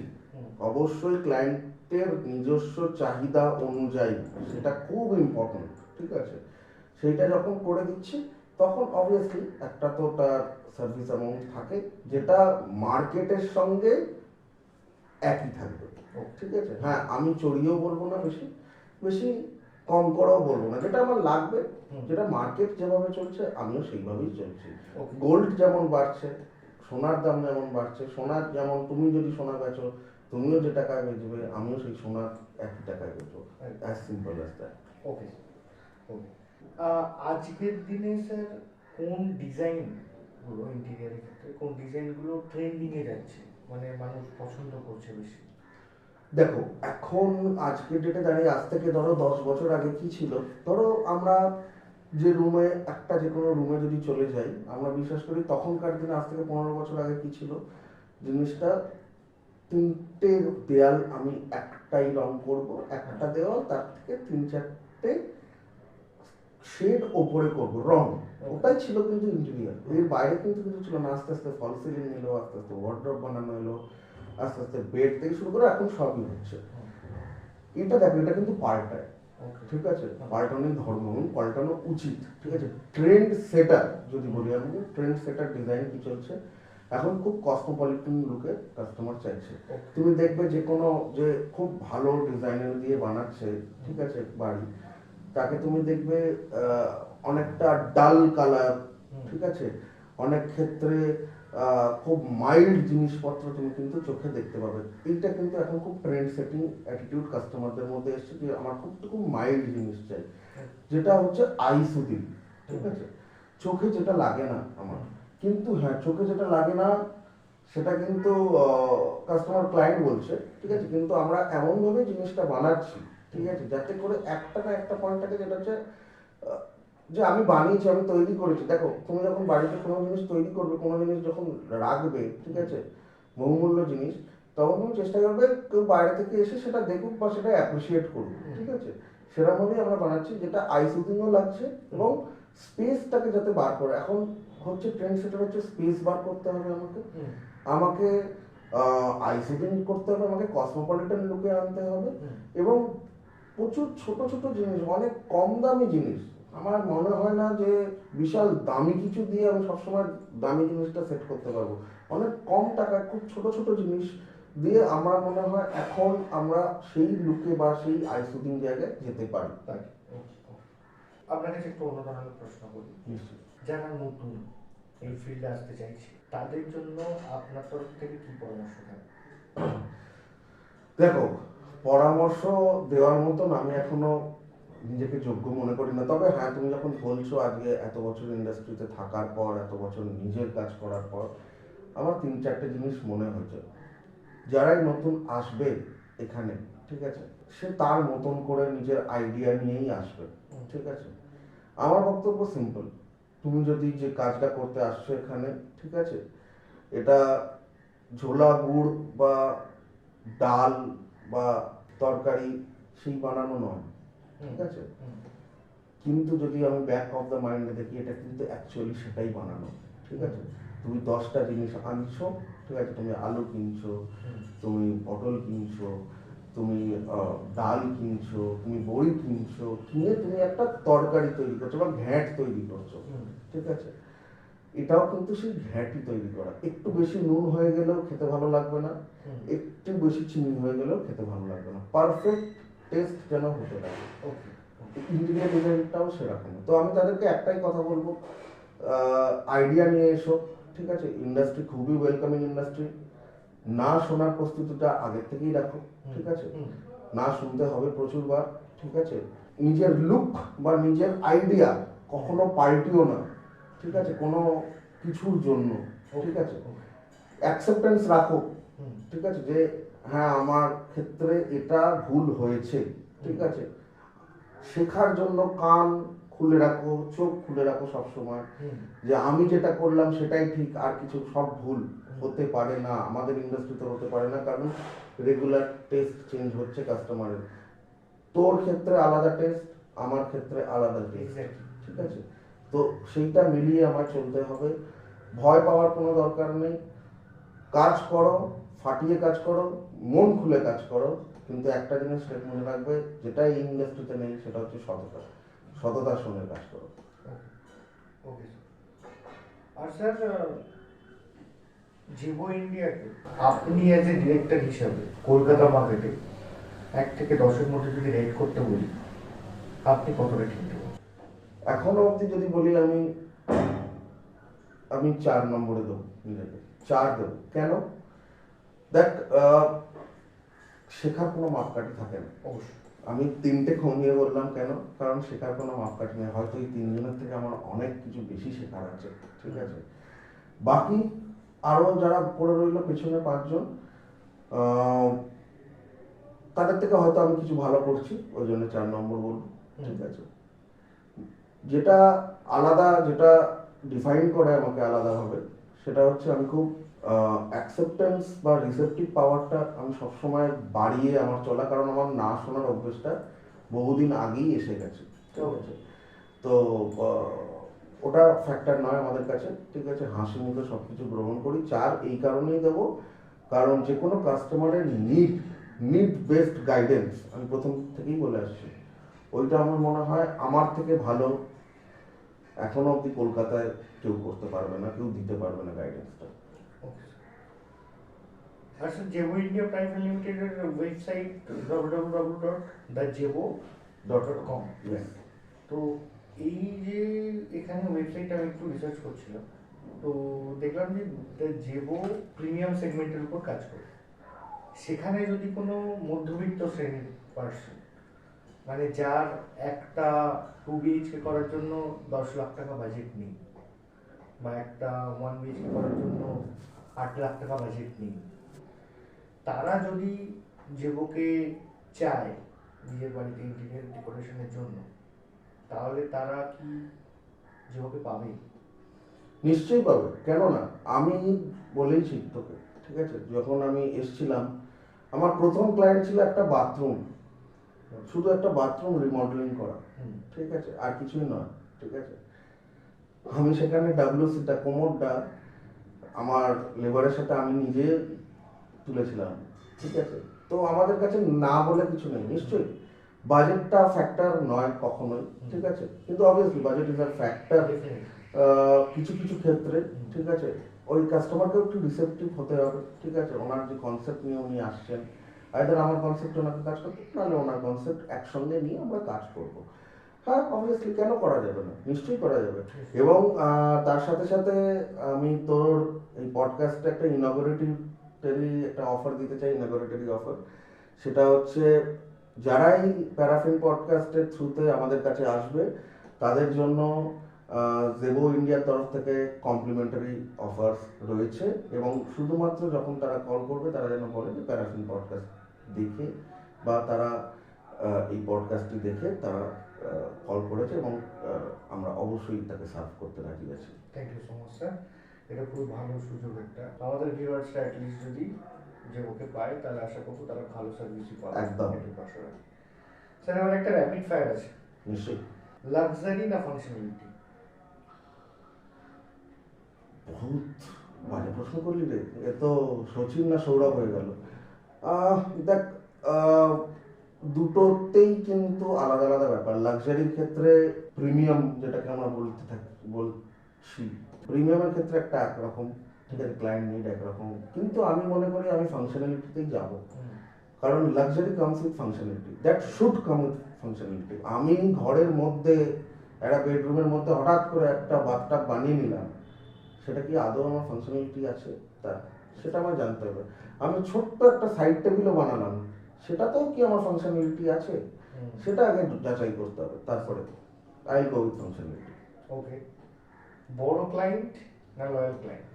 অবশ্যই ক্লায়েন্টের নিজস্ব চাহিদা অনুযায়ী, সেটা খুব ইম্পর্টেন্ট, ঠিক আছে। সেইটা যখন করে দিচ্ছি, তখন অবভিয়াসলি একটা তো তার সার্ভিস অ্যামাউন্ট থাকে, যেটা মার্কেটের সঙ্গে একই থাকবে, ঠিক আছে। হ্যাঁ, আমি চড়িয়েও বলবো না, বেশি বেশি কম করেও বলবো না, যেটা আমার লাগবে, যেটা মার্কেট যেভাবে চলছে আমিও সেইভাবেই চলছি। গোল্ড যেমন বাড়ছে, সোনার দাম যেমন বাড়ছে, সোনার যেমন তুমি যদি সোনা বেচো, তুমিও যে টাকায় বেচবে, আমিও সেই সোনার একই টাকায় বেচবো, অ্যাজ সিম্পল অ্যাজ দ্যাট। ওকে ওকে। আজকের দিনে স্যার কোন ডিজাইনগুলো, ইন্টেরিয়ারের ক্ষেত্রে কোন ডিজাইনগুলো ট্রেন্ডিংয়ে যাচ্ছে, মানে মানুষ পছন্দ করছে বেশি? দেখো, এখন আজকের ডেটে দাঁড়িয়ে, আজ থেকে ধরো 10 বছর আগে কি ছিল, ধরো আমরা যে রুমে, একটা যে কোনো রুমে যদি চলে যাই, আমরা বিশ্বাস করি তখনকার দিনে, আজ থেকে 15 বছর আগে কি ছিল, জিনিসটা 3টে দেয়াল আমি একটাই রং করব, একটা দেওয়াল তার থেকে 3-4টে শেড ওপরে করবো রং, ওটাই ছিল কিন্তু ইন্টেরিয়ার। এর বাইরে কিন্তু কিছু ছিল না। আস্তে আস্তে ফল সিলিং এলো, আস্তে আস্তে ওয়ার্ড্রপ বানানো এলো, আস্তে আস্তে বেড থেকে শুরু করে এখন সবই হচ্ছে। এটা দেখো, এটা কিন্তু পাল্টায়, ঠিক আছে, পাল্টানোই ধর্ম এবং পাল্টানো উচিত, ঠিক আছে। ট্রেন্ড সেটার যদি বলি আমি, ট্রেন্ড সেটার ডিজাইন কি চলছে এখন, খুব কসমোপলিটন লুকে কাস্টমার চাইছে। তুমি দেখবে যে কোনো যে খুব ভালো ডিজাইনার দিয়ে বানাচ্ছে, ঠিক আছে, বাড়ি, তাকে তুমি দেখবে অনেকটা ডাল কালার, ঠিক আছে, অনেক ক্ষেত্রে খুব মাইল্ড জিনিসপত্র তুমি কিন্তু চোখে দেখতে পাবে। এইটা কিন্তু এখন খুব ট্রেন্ড সেটিং অ্যাটিটিউড কাস্টমারদের মধ্যে এসছে যে আমার খুব মাইল্ড জিনিস চাই, যেটা হচ্ছে আই সুদিং, ঠিক আছে, চোখে যেটা লাগে না আমার। কিন্তু হ্যাঁ, চোখে যেটা লাগে না সেটা কিন্তু কাস্টমার ক্লায়েন্ট বলছে, ঠিক আছে, কিন্তু আমরা এমনভাবে জিনিসটা বানাচ্ছি, ঠিক আছে, যাতে করে একটা না একটা পয়েন্টটাকে, যেটা হচ্ছে যে আমি বানিয়েছি, আমি তৈরি করেছি। দেখো, তুমি যখন বাড়িতে কোনো জিনিস তৈরি করবে, কোনো জিনিস যখন রাখবে, ঠিক আছে, বহুমূল্য জিনিস, তখন তুমি চেষ্টা করবে কেউ বাইরে থেকে এসে সেটা দেখুক বা সেটা অ্যাপ্রিসিয়েট করুক, ঠিক আছে। সেরকমভাবেই আমরা বানাচ্ছি, যেটা আই সুদিংও লাগছে এবং স্পেসটাকে যাতে বার করে। এখন হচ্ছে ট্রেন্ড সেটার হচ্ছে স্পেস বার করতে হবে আমাকে আই সুদিং করতে হবে, আমাকে কসমোপলিটন লুকে আনতে হবে, এবং প্রচুর ছোট ছোট জিনিস, অনেক কম দামি জিনিস। আমার মনে হয় না যে বিশাল দামি কিছু দিয়ে আমি সবসময় দামি জিনিসটা সেট করতে পারবো। অনেক কম টাকায় খুব ছোট ছোট জিনিস দিয়ে আমার মনে হয় এখন আমরা সেই লুকে বা সেই আই সুদিং জায়গায় যেতে পারি। আপনার কাছে একটু অন্য ধরনের প্রশ্ন করি। যারা নতুন এই ফিল্ডে আসতে চাইছে তাদের জন্য আপনার তরফ থেকে কি পরামর্শ থাকবে? দেখো, পরামর্শ দেওয়ার মতন আমি এখনো নিজেকে যোগ্য মনে করি না। তবে হ্যাঁ, তুমি যখন বলছো আজকে এত বছর ইন্ডাস্ট্রিতে থাকার পর, এত বছর নিজের কাজ করার পর, আমার 3-4টে জিনিস মনে হয়েছে। যারাই নতুন আসবে এখানে, ঠিক আছে, সে তার মতন করে নিজের আইডিয়া নিয়েই আসবে, ঠিক আছে। আমার বক্তব্য সিম্পল, তুমি যদি যে কাজটা করতে আসছো এখানে, ঠিক আছে, এটা ঝোলা গুড় বা ডাল বা তরকারি সেই বানানো নয়, ঠিক আছে, কিন্তু যদি আমি ব্যাক অফ দ্য মাইন্ডে দেখি, এটা কিন্তু অ্যাকচুয়ালি সেটাই বানানো, ঠিক আছে। তুমি 10টা জিনিস আনছো, ঠিক আছে, তুমি আলু কিনছো, তুমি পটল কিনছো, তুমি ডাল কিনছো, তুমি বড়ি কিনছো, কিনে তুমি একটা তরকারি তৈরি করছো বা ঘ্যাঁট তৈরি করছো, ঠিক আছে। এটাও কিন্তু সেই ঘ্যাঁটি তৈরি করা। একটু বেশি নুন হয়ে গেলেও খেতে ভালো লাগবে না, একটু বেশি চিনি হয়ে গেলেও খেতে ভালো লাগবে না, পারফেক্ট টেস্ট যেন হতে লাগে। ইন্ডিয়ান ডিজাইনটাও সেরকম। তো আমি তাদেরকে একটাই কথা বলবো, আইডিয়া নিয়ে এসো, ঠিক আছে। ইন্ডাস্ট্রি খুবই ওয়েলকামিং ইন্ডাস্ট্রি। না শোনার প্রস্তুতিটা আগের থেকেই রাখো, ঠিক আছে, না শুনতে হবে প্রচুরবার, ঠিক আছে। নিজের লুক বা নিজের আইডিয়া কখনো পাল্টিও না, ঠিক আছে, কোনো কিছুর জন্য, ঠিক আছে। অ্যাকসেপ্টেন্স রাখো, ঠিক আছে, যে হ্যাঁ আমার ক্ষেত্রে এটা ভুল হয়েছে, ঠিক আছে। শেখার জন্য কান খুলে রাখো, চোখ খুলে রাখো সবসময়, যে আমি যেটা করলাম সেটাই ঠিক, আর কিছু সব ভুল হতে পারে না, আমাদের ইন্ডাস্ট্রিতে হতে পারে না, কারণ রেগুলার টেস্ট চেঞ্জ হচ্ছে কাস্টমারের। তোর ক্ষেত্রে আলাদা টেস্ট, আমার ক্ষেত্রে আলাদা টেস্ট, ঠিক আছে। তো সেইটা মিলিয়ে আমার চলতে হবে। ভয় পাওয়ার কোনো দরকার নেই, কাজ করো, ফাটিয়ে কাজ করো, মন খুলে কাজ করো, কিন্তু একটা জিনিস মনে রাখবে, যেটা এই ইন্ডাস্ট্রিতে নেই, সেটা হচ্ছে সততা। সততার সঙ্গে কাজ করো। ওকে আর স্যার, জিভো ইন্ডিয়াকে আপনি এজ এ ডিরেক্টর হিসাবে কলকাতা মার্কেটে 1 থেকে 10-এর মধ্যে যদি রেট করতে বলি, আপনি কত রেটিং দেবেন? এখনো অবধি যদি বলি, আমি 4 নম্বরে দেবো নিজেকে, 4 দেবো। কেন? দেখ, শেখার কোনো মাপকাঠি থাকে না। অবশ্যই আমি 3টে কমিয়ে বললাম কেন, কারণ শেখার কোনো মাপকাঠি নেই। হয়তো এই 3 জনের থেকে আমার অনেক কিছু বেশি শেখার আছে, ঠিক আছে। বাকি আরো যারা পড়ে রইল পেছনে 5 জন, তাদের থেকে হয়তো আমি কিছু ভালো করছি, ওই জন্য 4 নম্বর বলবো, ঠিক আছে। যেটা আলাদা, যেটা ডিফাইন করে আমাকে আলাদাভাবে, সেটা হচ্ছে আমি খুব অ্যাকসেপ্টেন্স বা রিসেপটিভ পাওয়ারটা আমি সবসময় বাড়িয়ে আমার চলা, কারণ আমার না শোনার অভ্যেসটা বহুদিন আগেই এসে গেছে, ঠিক আছে? তো ওটা ফ্যাক্টর নয় আমাদের কাছে, ঠিক আছে? হাসি মুখে সব কিছু গ্রহণ করি। 4 এই কারণেই দেবো, কারণ যে কোনো কাস্টমারের নিড বেসড গাইডেন্স আমি প্রথম থেকেই বলে আসছি, ওইটা আমার মনে হয় আমার থেকে ভালো এখনো অব্দি কলকাতায় কেউ করতে পারবে না, কেউ দিতে পারবে না গাইডেন্সটা। আচ্ছা, জেবো ইন্ডিয়া প্রাইভেট লিমিটেডের ওয়েবসাইট www.thejebo.com। তো এই যে এখানে ওয়েবসাইটটা আমি একটু রিসার্চ করছিলাম, তো দেখলাম যে দ্য জেবো প্রিমিয়াম সেগমেন্টের উপর কাজ করে। সেখানে যদি কোনো মধ্যবিত্ত শ্রেণীর পার্সন, মানে যার একটা 2 BHK করার জন্য 10 লাখ টাকা বাজেট নেই, বা একটা 1 BHK করার জন্য 8 লাখ টাকা বাজেট নেই, তারা যদি জেবোকে চায় নিজের বাড়িতে ইন্টেরিয়র ডেকোরেশনের জন্য, তাহলে তারা কি জেবোকে পাবে? নিশ্চয়ই পাবে, কেন না? আমি বলেইছি তোকে, ঠিক আছে? যখন আমি এসছিলাম, আমার প্রথম ক্লায়েন্ট ছিল একটা বাথরুম, শুধু একটা বাথরুম রিমডেলিং করা, ঠিক আছে? আর কিছুই নয়, ঠিক আছে? আমি সেখানে ডাব্লিউসিটা, কোমরটা আমার লেবারের সাথে আমি নিজে তুলেছিলাম, ঠিক আছে? তো আমাদের কাছে না বলে কিছু নেই। নিশ্চয়ই বাজেটটা ফ্যাক্টর নয় কখনোই, ঠিক আছে? কিন্তু obviously budget is a factor কিছু কিছু ক্ষেত্রে, ঠিক আছে? ওই কাস্টমারকেও একটু রিসেপটিভ হতে হবে, ঠিক আছে? ওনার যে কনসেপ্ট নিয়ে উনি আসছেন, আইদার আমার কনসেপ্ট ওনাকে কাজ করতে, নাহলে ওনার কনসেপ্ট একসঙ্গে নিয়ে আমরা কাজ করবো। হ্যাঁ, অবভিয়াসলি কেন করা যাবে না? নিশ্চয়ই করা যাবে। এবং তার সাথে সাথে আমি তোর এই পডকাস্টে একটা ইনগরেটরি একটা অফার দিতে চাই, ইনগরেটরি অফার। সেটা হচ্ছে যারাই প্যারাফিন পডকাস্টের থ্রুতে আমাদের কাছে আসবে, তাদের জন্য জেবো ইন্ডিয়ার তরফ থেকে কমপ্লিমেন্টারি অফার রয়েছে। এবং শুধুমাত্র যখন তারা কল করবে, তারা যেন বলে যে প্যারাফিন পডকাস্ট দেখে, বা তারা এই পডকাস্টটি দেখে তারা কল করেছে, এবং আমরা অবশ্যই তাকে সার্ভ করতে রাজি আছি। Thank you so much sir, এটা খুব ভালো সুযোগ একটা। আমাদের ভিউয়ার্সরা অ্যাটলিস্ট যদি জেবোকে পায়, তাহলে আশা করবো তারা ভালো সার্ভিসই পাবে। একদম। স্যার, আমার একটা র্যাপিড ফায়ার আছে। নিশ্চয়ই। লাক্সারি না ফাংশনালিটি? বহুত বাজে প্রশ্ন করলি রে, এ তো সচিন না সৌরভ হয়ে গেল। দেখ, দুটোতেই কিন্তু আলাদা আলাদা ব্যাপার। লাক্সারির ক্ষেত্রে প্রিমিয়াম, যেটাকে আমরা বলছি, প্রিমিয়ামের ক্ষেত্রে একটা একরকম, ঠিক আছে? ক্লায়েন্ট নিড একরকম, কিন্তু আমি মনে করি আমি ফাংশনালিটিতেই যাব, কারণ luxury comes with functionality, that should come with functionality. আমি ঘরের মধ্যে একটা বেডরুমের মধ্যে হঠাৎ করে একটা বাথটাব বানিয়ে নিলাম, সেটা কি আদৌ আমার ফাংশনালিটি আছে তা সেটা আমার জানতে হবে। আমি ছোট্ট একটা সাইড টেবিলও বানালাম, সেটাতেও কি আমার ফাংশনালিটি আছে সেটা আগে যাচাই করতে হবে, তারপরে আই গো উইথ ফাংশনালিটি। ওকে, বড় ক্লায়েন্ট না লয়াল ক্লায়েন্ট?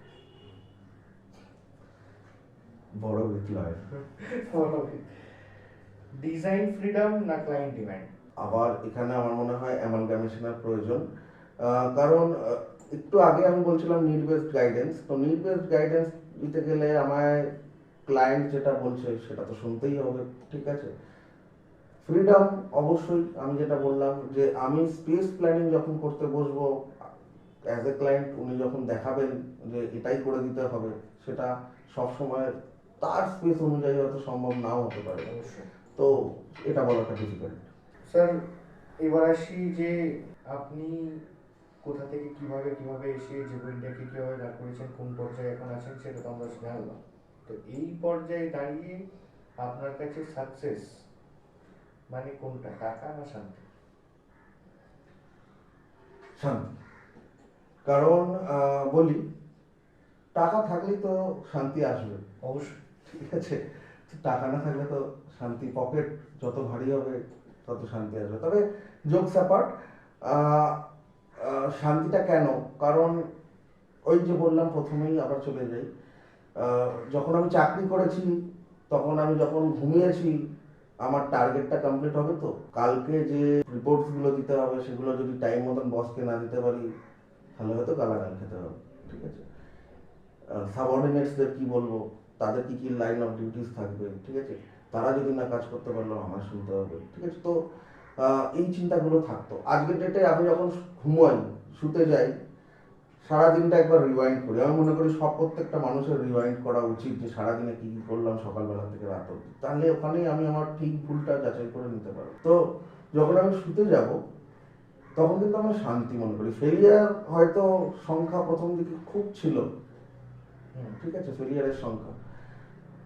বড় উইথ লয়াল। ডিজাইন ফ্রিডম না ক্লায়েন্ট ডিমান্ড? আবার এখানে আমার মনে হয় অ্যামালগামেশনের প্রয়োজন, কারণ একটু আগে আমি বলছিলাম নিড বেসড গাইডেন্স। তো নিড বেসড গাইডেন্স দিতে গেলে আমায় ক্লায়েন্ট যেটা বলছে সেটা তো শুনতেই হবে, ঠিক আছে? ফ্রিডম অবশ্যই, আমি যেটা বললাম যে আমি স্পেস প্ল্যানিং যখন করতে বসবো, অ্যাজ এ ক্লায়েন্ট উনি যখন দেখাবেন যে এটাই করে দিতে হবে, সেটা সবসময় তার স্পেস অনুযায়ী হয়তো সম্ভব নাও হতে পারে, অবশ্যই। তো এটা বলাটা ডিফিকাল্ট। স্যার, এবার আসি যে আপনি কোথা থেকে কিভাবে এসে জেবো ইন্ডিয়াকে কিভাবে দাঁড় করেছেন, কোন পর্যায়ে এখন আছেন সেটা তো আমরা জানলাম। তো এই পর্যায়ে দাঁড়িয়ে আপনার কাছে সাকসেস মানে কোনটা, টাকা না শান্তি? শান্তি। কারণ বলি, টাকা থাকলেই তো শান্তি আসবে, অবশ্যই। ঠিক আছে? টাকা না থাকলে তো শান্তি, পকেট যত ভারী হবে তত শান্তি আসবে। তবে জোকস অ্যাপার্ট, শান্তিটা কেন? কারণ ওই যে বললাম প্রথমেই, আবার চলে যাই, যখন আমি চাকরি করেছি তখন আমি যখন ঘুমিয়েছি আমার টার্গেটটা কমপ্লিট হবে, তো কালকে যে রিপোর্টসগুলো দিতে হবে সেগুলো যদি টাইম মতন বসকে না দিতে পারি, তাহলে হয়তো গালাগাল খেতে হবে, ঠিক আছে? সাবঅর্ডিনেটসদের কি বলবো, তাদের কি কি লাইন অফ ডিউটিস থাকবে, ঠিক আছে, তারা যদি না কাজ করতে পারলো আমার শুনতে হবে, ঠিক আছে। তো এই চিন্তাগুলো থাকতো। আজকের ডেটে আমি যখন ঘুমাই, শুতে যাই, সারাদিনটা একবার রিওয়াইন্ড করি। আমি মনে করি প্রত্যেকটা মানুষের রিওয়াইন্ড করা উচিত, যে সারাদিনে কি কি করলাম সকালবেলা থেকে রাত অবধি, তাহলে ওখানেই আমি আমার ঠিক ভুলটা যাচাই করে নিতে পারবো। তো যখন আমি শুতে যাব তখন কিন্তু আমি শান্তি মনে করি। ফেলিয়ার হয়তো সংখ্যা প্রথম দিকে খুব ছিল, ঠিক আছে, ফেলিয়ারের সংখ্যা,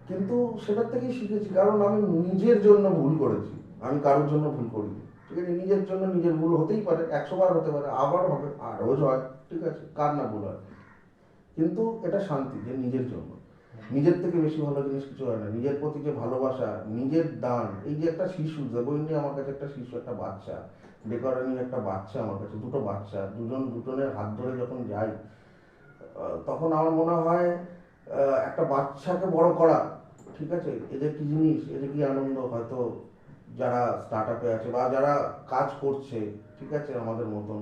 কিন্তু সেটার থেকেই শিখেছি। কারণ আমি নিজের জন্য ভুল করেছি, আমি কারোর জন্য ভুল করিনি, ঠিক আছে। নিজের জন্য নিজের ভুল হতেই পারে, 100 বার হতে পারে, আবার হবে, আর রোজ হয়, ঠিক আছে, কার না ভুল হয়, কিন্তু এটা শান্তি যে নিজের জন্য। নিজের থেকে বেশি ভালো জিনিস কিছু হয় না। নিজের প্রতি যে ভালোবাসা, নিজের দান, এই যে একটা শিশু, দেবইনি আমার কাছে একটা শিশু, একটা বাচ্চা, বেকারানির একটা বাচ্চা আমার কাছে, দুটো বাচ্চা, দুজনের হাত ধরে যখন যাই, তখন আমার মনে হয় একটা বাচ্চাকে বড় করা, ঠিক আছে, এদের কি জিনিস, এদের কি আনন্দ, হয়তো যারা স্টার্ট আপে আছে বা যারা কাজ করছে, ঠিক আছে, আমাদের মতন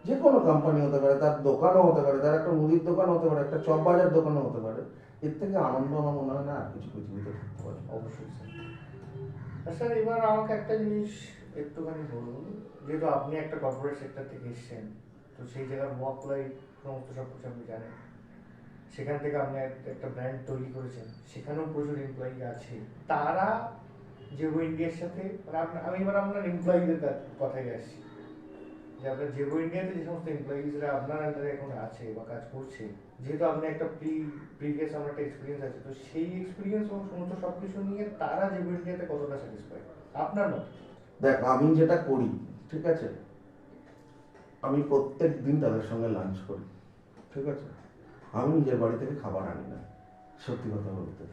যে কোনো কোম্পানি হতে পারে, তার দোকানও হতে পারে, তার একটা মুদির দোকান হতে পারে, একটা চপ বাজার দোকানও হতে পারে, এর থেকে আনন্দ আমার মনে হয় না আর কিছু পৃথিবীতে থাকতে পারে। অবশ্যই স্যার। স্যার এবার আমাকে একটা জিনিস একটুখানি বলুন, যেহেতু আপনি একটা কর্পোরেট সেক্টর থেকে এসেছেন, তো সেই জায়গার ওয়ার্ক লাইফ সমস্ত সব কিছু আপনি জানেন, সেখান থেকে আপনি একটা ব্র্যান্ড তৈরি করেছেন, সেখানেও প্রচুর এমপ্লয়ি আছে। তারা জেবো ইন্ডিয়ার সাথে, মানে আমি এবার আপনার এমপ্লয়িদের কথাই আসছি, যে আপনার জেবো ইন্ডিয়াতে যে সমস্ত এমপ্লয়িজরা আপনার আন্ডারে এখন আছে বা কাজ করছে, যেহেতু আপনি একটা প্রিভিয়াস আমার একটা এক্সপিরিয়েন্স আছে, তো সেই এক্সপিরিয়েন্স এবং সমস্ত সব কিছু নিয়ে তারা জেবো ইন্ডিয়াতে কতটা স্যাটিসফাই আপনার মত? দেখ, আমি যেটা করি, ঠিক আছে, আমি প্রত্যেক দিন তাদের সঙ্গে লাঞ্চ করি, ঠিক আছে। আমি নিজের বাড়ি থেকে খাবার আনি না, সত্যি কথা বলতে,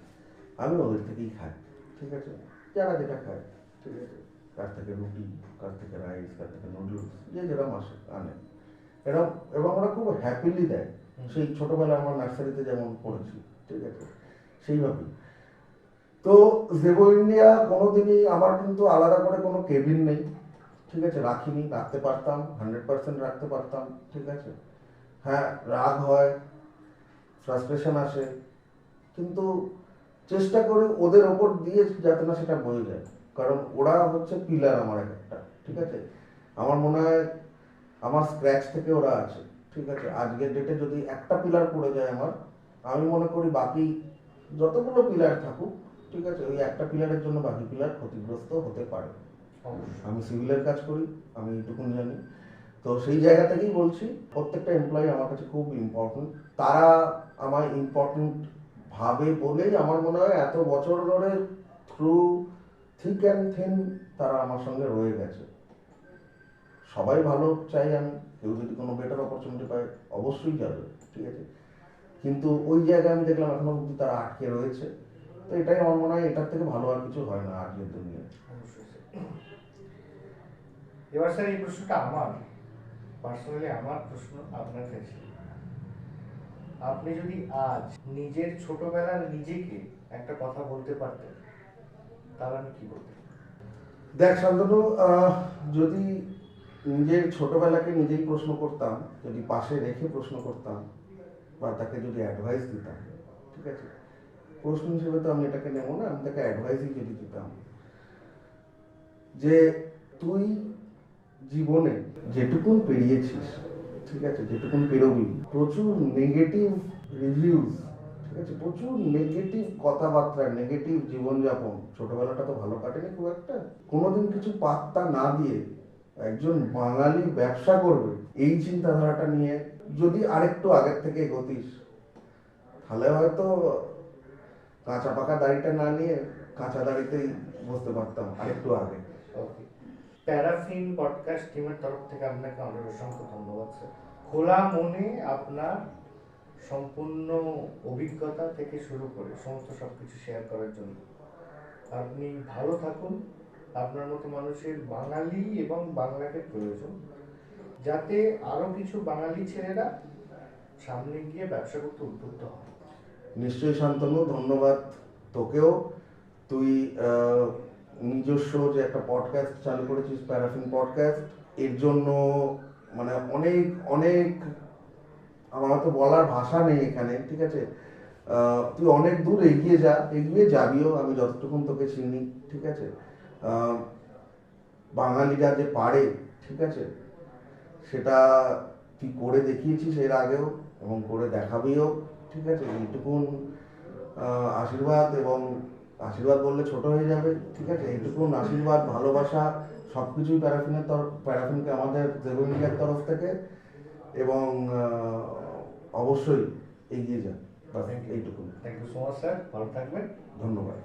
আমি ওদের থেকেই খাই, ঠিক আছে, যারা যেটা খায়, ঠিক আছে, কার থেকে রুটি, কার থেকে রাইস, কার থেকে নুডলস, যে যেরকম আসে আনে, এরকম, এবং ওরা খুব হ্যাপিলি দেয়। সেই ছোটোবেলায় আমার নার্সারিতে যেমন পড়েছি, ঠিক আছে, সেইভাবেই। তো জেবো ইন্ডিয়া কোনোদিনই, আমার কিন্তু আলাদা করে কোনো কেবিন নেই, ঠিক আছে, রাখিনি, রাখতে পারতাম, 100% রাখতে পারতাম, ঠিক আছে। হ্যাঁ, রাগ হয়, ফ্রাস্ট্রেশন আসে, কিন্তু চেষ্টা করি ওদের ওপর দিয়ে যাতে না সেটা বয়ে যায়, কারণ ওরা হচ্ছে পিলার আমার একটা, ঠিক আছে। আমার মনে হয় আমার স্ক্র্যাচ থেকে ওরা আছে, ঠিক আছে। আজকের ডেটে যদি একটা পিলার পড়ে যায় আমার, আমি মনে করি বাকি যতগুলো পিলার থাকুক, ঠিক আছে, ওই একটা পিলারের জন্য বাকি পিলার ক্ষতিগ্রস্ত হতে পারে। আমি সিভিলের কাজ করি, আমি এইটুকুন জানি। তো সেই জায়গা থেকেই বলছি, প্রত্যেকটা এমপ্লয়ি আমার কাছে খুব ইম্পর্টেন্ট। তারা আমার ইম্পর্টেন্ট ভাবে বলেই আমার মনে হয় এত বছর ধরে থ্রু থিক অ্যান্ড থিন তারা আমার সঙ্গে রয়ে গেছে। সবাই ভালো চাই আমি, কেউ যদি কোনো বেটার অপরচুনিটি পায় অবশ্যই যাবে, ঠিক আছে, কিন্তু ওই জায়গায় আমি দেখলাম এখনো অব্দি তারা আটকে রয়েছে। তো এটাই আমার মনে হয়, এটার থেকে ভালো আর কিছু হয় না আজকের দুনিয়ায়। এবার স্যার এই প্রশ্নটা আমার পার্সোনালি, আমার প্রশ্ন আপনার কাছে, আপনি যদি আজ নিজের ছোটবেলার নিজেকে একটা কথা বলতে পারতেন, তাহলে আমি কি বলতেন? দেখ শান্তনু, যদি নিজের ছোটবেলাকে নিজেই প্রশ্ন করতাম, যদি পাশে রেখে প্রশ্ন করতাম বা তাকে যদি অ্যাডভাইস দিতাম, ঠিক আছে, প্রশ্ন হিসেবে তো আমি এটাকে নেব না, আমি তাকে অ্যাডভাইসই যদি দিতাম যে তুই জীবনে যেটুকুন পেরিয়েছিস, ঠিক আছে, যেটুকুন পেরোবি, প্রচুর নেগেটিভ রিভিউজ, ঠিক আছে, প্রচুর নেগেটিভ কথাবার্তা, নেগেটিভ জীবনযাপন, ছোটবেলাটা তো ভালো কাটেনি খুব একটা, কোনোদিন কিছু পাত্তা না দিয়ে একজন বাঙালি ব্যবসা করবে, এই চিন্তাধারাটা নিয়ে যদি আরেকটু আগের থেকে এগোতিস, তাহলে হয়তো কাঁচা পাকা দাড়িটা না নিয়ে কাঁচা দাড়িতেই বসতে পারতাম আরেকটু আগে। ওকে, প্যারাফিন পডকাস্ট টিমের তরফ থেকে আপনাকে অনেক অসংখ্য ধন্যবাদ স্যার। খোলা মনে আপনার সম্পূর্ণ অভিজ্ঞতা থেকে শুরু করে সমস্ত সব কিছু শেয়ার করার জন্য। আপনি ভালো থাকুন। আপনার মতো মানুষের বাঙালি এবং বাংলাকে প্রয়োজন, যাতে আরও কিছু বাঙালি ছেলেরা সামনে গিয়ে ব্যবসা করতে উদ্বুদ্ধ হয়। নিশ্চয়ই শান্তনু, ধন্যবাদ তোকেও। তুই নিজস্ব যে একটা পডকাস্ট চালু করেছিস, প্যারাফিন পডকাস্ট, এর জন্য মানে অনেক অনেক আমার হয়তো বলার ভাষা নেই এখানে, ঠিক আছে, তুই অনেক দূর এগিয়ে যা, এগিয়ে যাবিও, আমি যতটুকুন তোকে চিনি, ঠিক আছে? বাঙালিরা যে পারে, ঠিক আছে, সেটা তুই করে দেখিয়েছিস এর আগেও এবং করে দেখাবিও, ঠিক আছে? এইটুকুন আশীর্বাদ, এবং আশীর্বাদ বললে ছোট হয়ে যাবে, ঠিক আছে? এইটুকুন আশীর্বাদ, ভালোবাসা সব কিছুই প্যারাফিনকে আমাদের দেবো ইন্ডিয়ার তরফ থেকে, এবং অবশ্যই এগিয়ে যা, বাস এইটুকুন। Thank you so much sir, ভালো থাকবেন। ধন্যবাদ।